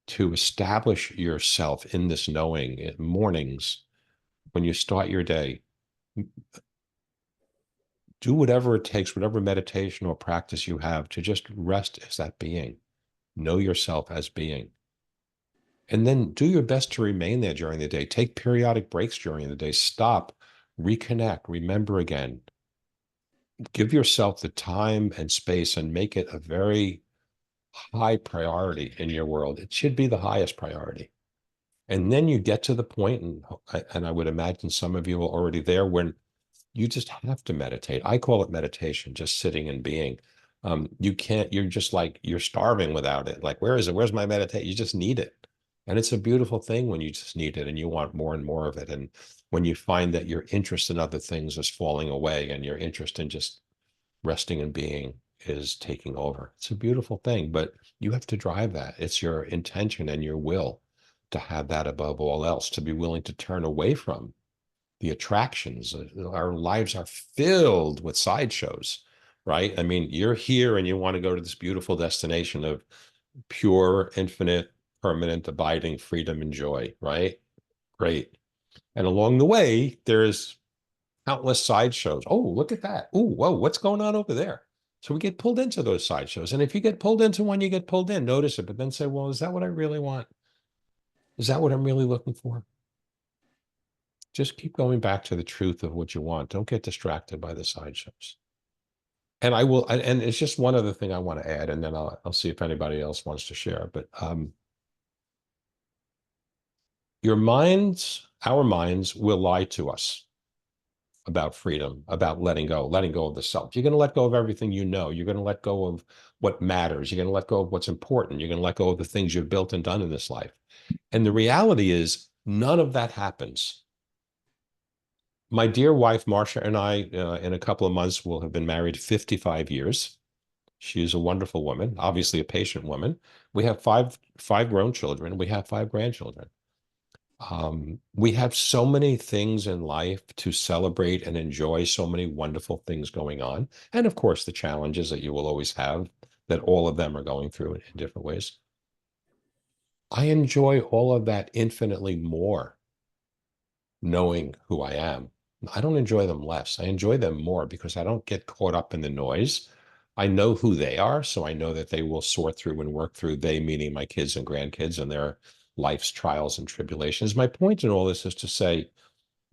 to establish yourself in this knowing in mornings when you start your day. Do whatever it takes, whatever meditation or practice you have to just rest as that being. Know yourself as being. And then do your best to remain there during the day. Take periodic breaks during the day. Stop, reconnect, remember again. Give yourself the time and space and make it a very high priority in your world. It should be the highest priority. And then you get to the point, and I would imagine some of you are already there, when you just have to meditate. I call it meditation, just sitting and being. You can't, you're just like, you're starving without it. Like, where is it? Where's my meditation? You just need it. And it's a beautiful thing when you just need it and you want more and more of it. And when you find that your interest in other things is falling away and your interest in just resting and being is taking over. It's a beautiful thing, but you have to drive that. It's your intention and your will to have that above all else, to be willing to turn away from the attractions. Our lives are filled with sideshows, right? I mean, you're here and you want to go to this beautiful destination of pure, infinite, permanent, abiding freedom and joy, right? Great. And along the way, there's countless sideshows. Oh, look at that. Oh, whoa, what's going on over there? So we get pulled into those sideshows. And if you get pulled into one, you get pulled in, notice it, but then say, well, is that what I really want? Is that what I'm really looking for? Just keep going back to the truth of what you want. Don't get distracted by the sideshows. And I will, and it's just one other thing I want to add, and then I'll see if anybody else wants to share. But your minds, our minds will lie to us about freedom, about letting go of the self. You're going to let go of everything you know. You're going to let go of what matters. You're going to let go of what's important. You're going to let go of the things you've built and done in this life. And the reality is, none of that happens. My dear wife, Marcia, and I, in a couple of months, will have been married 55 years. She is a wonderful woman, obviously a patient woman. We have five grown children. We have 5 grandchildren. We have so many things in life to celebrate and enjoy, so many wonderful things going on. And of course, the challenges that you will always have, that all of them are going through in different ways. I enjoy all of that infinitely more, knowing who I am. I don't enjoy them less. I enjoy them more because I don't get caught up in the noise. I know who they are, so I know that they will sort through and work through, they meaning my kids and grandkids and their life's trials and tribulations. My point in all this is to say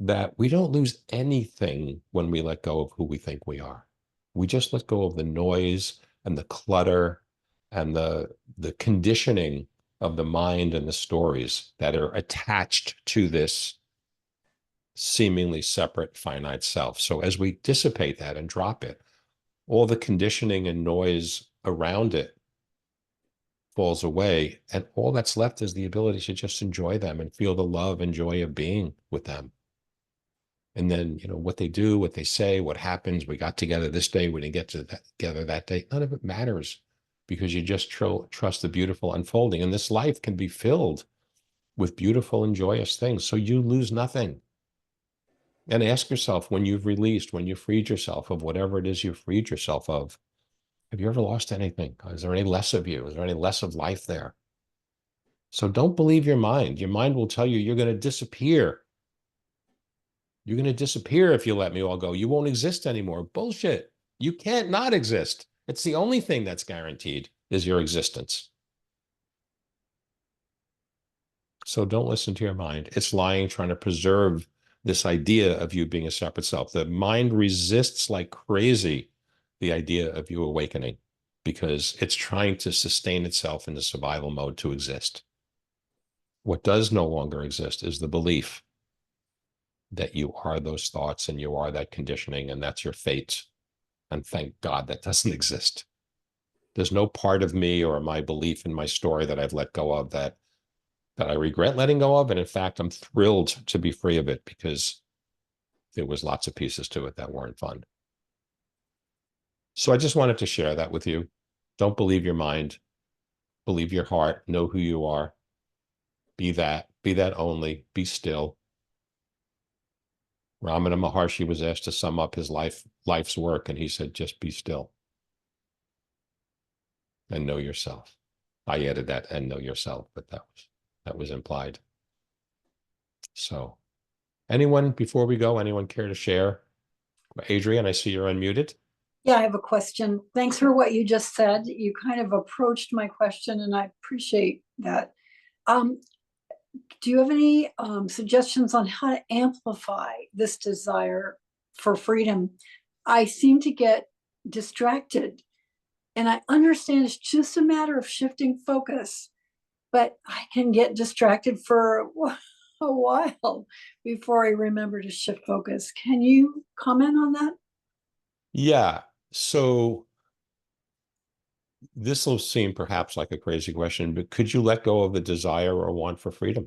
that we don't lose anything when we let go of who we think we are. We just let go of the noise and the clutter and the conditioning of the mind and the stories that are attached to this seemingly separate finite self. So as we dissipate that and drop it, all the conditioning and noise around it falls away, and all that's left is the ability to just enjoy them and feel the love and joy of being with them. And then, what they do, what they say, what happens, we got together this day, we didn't get together that day, none of it matters, because you just trust the beautiful unfolding. And this life can be filled with beautiful and joyous things, so you lose nothing. And ask yourself, when you've released, when you've freed yourself of whatever it is you've freed yourself of, have you ever lost anything? Is there any less of you? Is there any less of life there? So don't believe your mind. Your mind will tell you you're going to disappear. You're going to disappear if you let me all go. You won't exist anymore. Bullshit. You can't not exist. It's the only thing that's guaranteed is your existence. So don't listen to your mind. It's lying, trying to preserve this idea of you being a separate self. The mind resists like crazy the idea of you awakening because it's trying to sustain itself in the survival mode to exist. What does no longer exist is the belief that you are those thoughts and you are that conditioning and that's your fate. And thank God that doesn't exist. There's no part of me or my belief in my story that I've let go of that I regret letting go of. And in fact, I'm thrilled to be free of it because there was lots of pieces to it that weren't fun. So I just wanted to share that with you. Don't believe your mind, believe your heart, know who you are. Be that only, be still. Ramana Maharshi was asked to sum up his life's work, and he said, just be still and know yourself. I added that and know yourself, but that was implied. So anyone, before we go, anyone care to share? Adrian, I see you're unmuted. Yeah, I have a question. Thanks for what you just said. You kind of approached my question, and I appreciate that. Do you have any suggestions on how to amplify this desire for freedom? I seem to get distracted, and I understand it's just a matter of shifting focus, but I can get distracted for a while before I remember to shift focus. Can you comment on that? Yeah. So this will seem perhaps like a crazy question, but could you let go of the desire or want for freedom?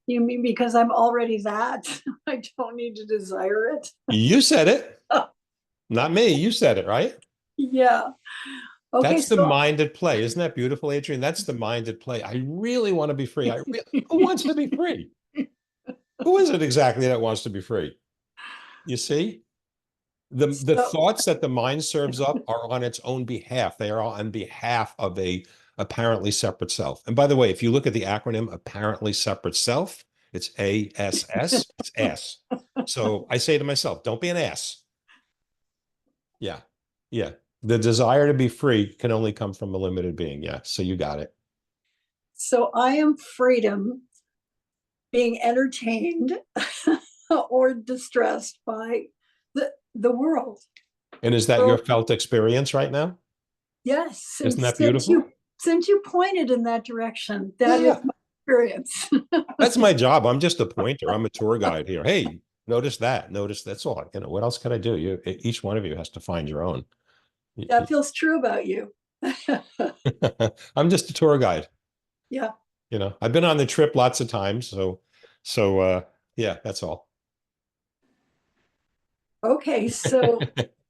You mean because I'm already that? I don't need to desire it? You said it, not me. You said it, right? Yeah. Okay, That's the so mind at play. Isn't that beautiful, Adrian? That's the mind at play. I really want to be free. Who wants to be free? Who is it exactly that wants to be free? You see? The so thoughts that the mind serves up are on its own behalf. They are on behalf of a apparently separate self. And by the way, if you look at the acronym apparently separate self, it's ASS, it's S. So I say to myself, don't be an ass. Yeah. Yeah. The desire to be free can only come from a limited being. Yeah. So you got it. so I am freedom being entertained or distressed by the world. And is that So your felt experience right now? yes, Isn't and that beautiful? since you pointed in that direction, Yeah, that is yeah. my experience. That's my job. I'm just a pointer. I'm a tour guide here. Hey, notice that. Notice that's all. You know, what else can I do? Each one of you has to find your own. That feels true about you. I'm just a tour guide. Yeah. You know, I've been on the trip lots of times. So yeah, that's all. Okay, so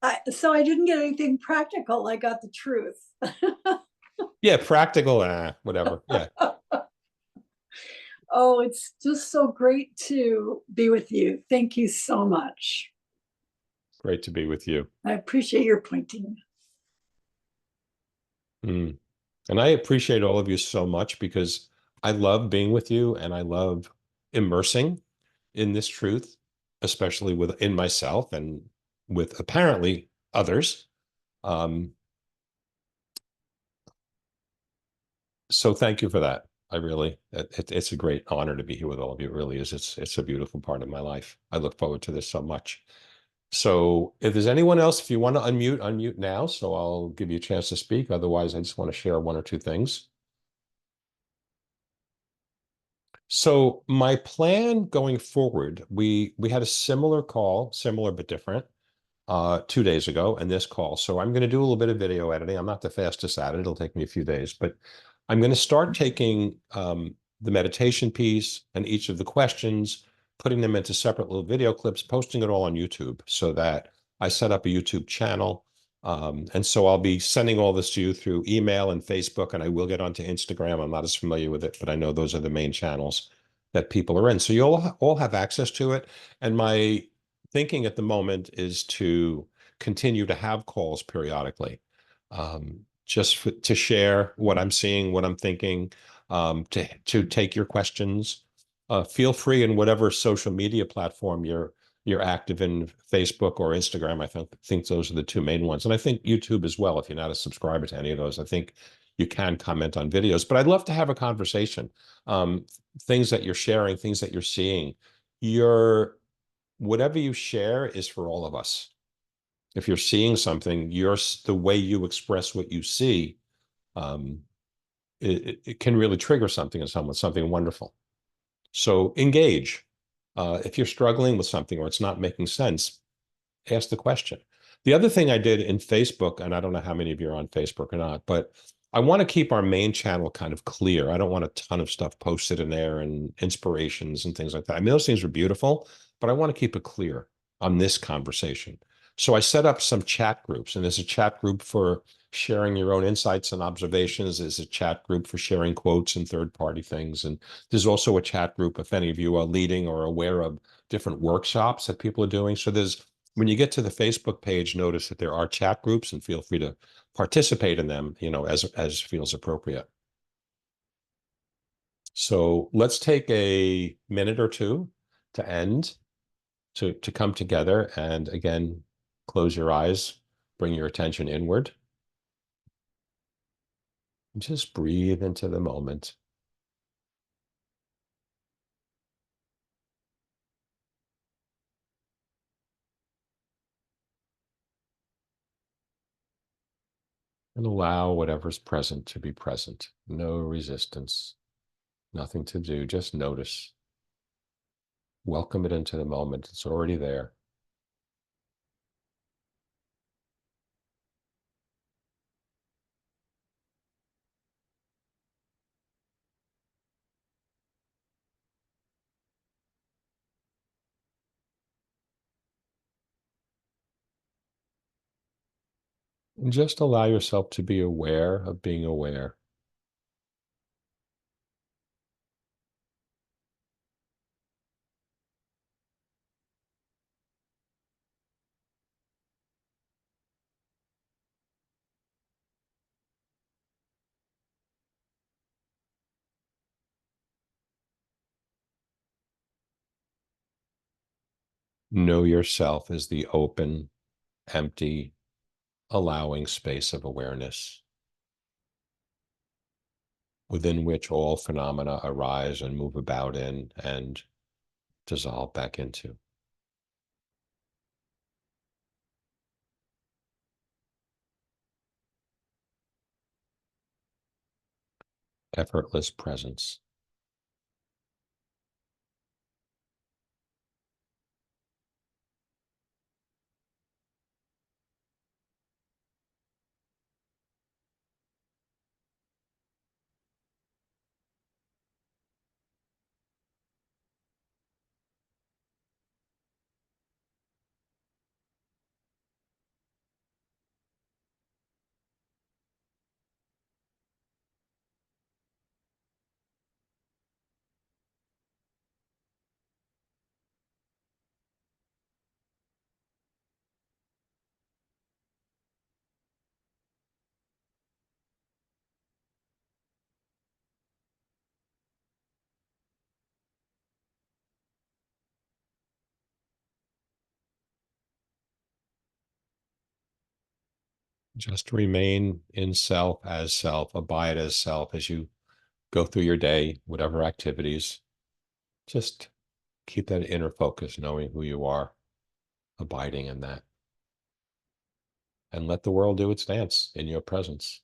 I didn't get anything practical. I got the truth. Yeah, practical, whatever. Yeah, Oh, it's just so great to be with you. Thank you so much. great to be with you. I appreciate your pointing. Mm. And I appreciate all of you so much because I love being with you and I love immersing in this truth, especially within myself and with apparently others. Um, so thank you for that. I really, it's a great honor to be here with all of you. It really is. It's a beautiful part of my life. I look forward to this so much. So if there's anyone else, if you want to unmute, unmute now. So I'll give you a chance to speak. Otherwise, I just want to share one or two things. So my plan going forward, we had a similar call, similar but different, 2 days ago, and this call. So I'm going to do a little bit of video editing. I'm not the fastest at it. It'll take me a few days, but I'm going to start taking the meditation piece and each of the questions, putting them into separate little video clips, posting it all on YouTube so that I set up a YouTube channel. And so I'll be sending all this to you through email and Facebook, and I will get onto Instagram. I'm not as familiar with it, but I know those are the main channels that people are in. So you'll all have access to it. And my thinking at the moment is to continue to have calls periodically, to share what I'm seeing, what I'm thinking, to take your questions. Feel free in whatever social media platform you're active in Facebook or Instagram. I think those are the two main ones. And I think YouTube as well, if you're not a subscriber to any of those. I think you can comment on videos, but I'd love to have a conversation. Things that you're sharing, things that you're seeing, whatever you share is for all of us. If you're seeing something, the way you express what you see, um, it can really trigger something in someone, something wonderful. So engage. If you're struggling with something or it's not making sense, ask the question. The other thing I did in Facebook, and I don't know how many of you are on Facebook or not, but I want to keep our main channel kind of clear. I don't want a ton of stuff posted in there and inspirations and things like that. I mean, those things are beautiful, but I want to keep it clear on this conversation. So I set up some chat groups, and there's a chat group for sharing your own insights and observations. There's a chat group for sharing quotes and third-party things. And there's also a chat group if any of you are leading or aware of different workshops that people are doing. So when you get to the Facebook page, notice that there are chat groups and feel free to participate in them, as feels appropriate. So let's take a minute or two to end, to come together, and again, close your eyes, bring your attention inward. Just breathe into the moment. And allow whatever's present to be present. No resistance, nothing to do, just notice. Welcome it into the moment. It's already there. And just allow yourself to be aware of being aware. Know yourself as the open, empty, allowing space of awareness within which all phenomena arise and move about in and dissolve back into. Effortless presence. Just remain in self, abide as self as you go through your day, whatever activities. Just keep that inner focus, knowing who you are, abiding in that. And let the world do its dance in your presence.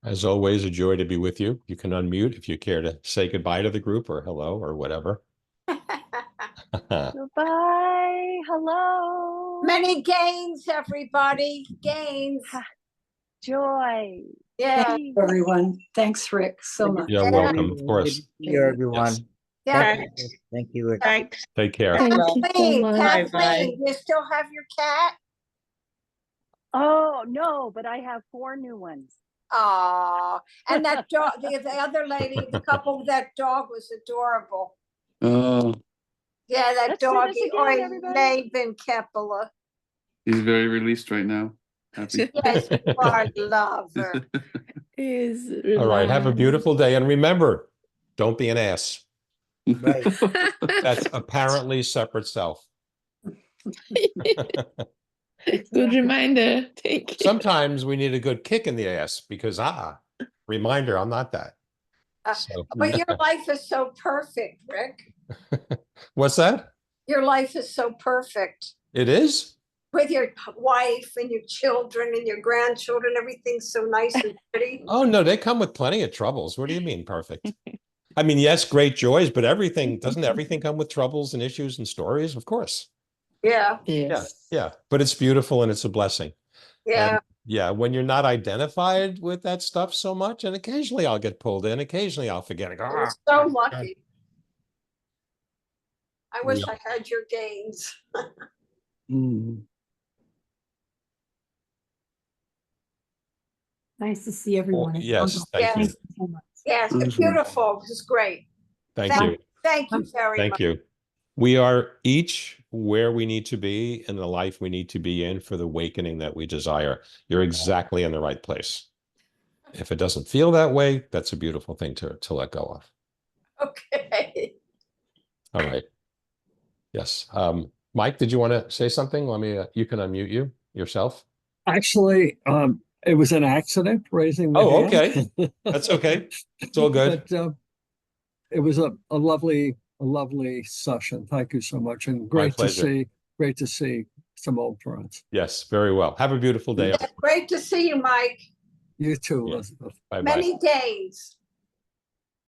As always, a joy to be with you. You can unmute if you care to say goodbye to the group or hello or whatever. Goodbye. Hello. Many gains, everybody. Gains. Joy. Yeah. Peace. Everyone, thanks, Rick, so much. You're Good welcome, of to course. see you, everyone. Yeah. Thank you. Thank you, Rick. Thanks. Take care. Thank you so Kathleen, much. Kathleen, you still have your cat? Oh, no, but I have 4 new ones. Oh, and that dog, the other lady, the couple with that dog was adorable. Oh, Yeah, that Let's do this doggy. again, Oi, everybody. Laban Kepler. he's very released right now. Happy. Yes, you are a lover. Is All right. Have a relaxed. beautiful day. And remember, don't be an ass. Right. That's apparently separate self. Good reminder. Thank you. Sometimes we need a good kick in the ass because, reminder, I'm not that. So, But your life is so perfect, Rick. what's that? Your life is so perfect. It is? With your wife and your children and your grandchildren, everything's so nice and pretty. Oh, no, they come with plenty of troubles. What do you mean perfect? I mean, yes, great joys, but doesn't everything come with troubles and issues and stories? Of course. Yeah, Yes. Yeah. But it's beautiful and it's a blessing. yeah. And yeah, when you're not identified with that stuff so much, and occasionally I'll get pulled in, occasionally I'll forget. You're so lucky. I wish Yeah. I had your gains. Mm. Nice to see everyone. Yes, thank you. Yes. so much. Yes, it's Mhm. beautiful. This is great. Thank you. Thank you very Thank much. you. We are each where we need to be in the life we need to be in for the awakening that we desire. You're exactly in the right place. If it doesn't feel that way, that's a beautiful thing to let go of. Okay. All right. Yes. Mike, did you want to say something? You can unmute yourself. Actually, it was an accident raising my Oh, hand. okay. That's okay. It's all good. But it was a lovely session. Thank you so much, and My pleasure. great to see some old friends. Yes, very well. Have a beautiful day. Great to see you, Mike. You too, Yeah. Elizabeth. Bye-bye. Many gains.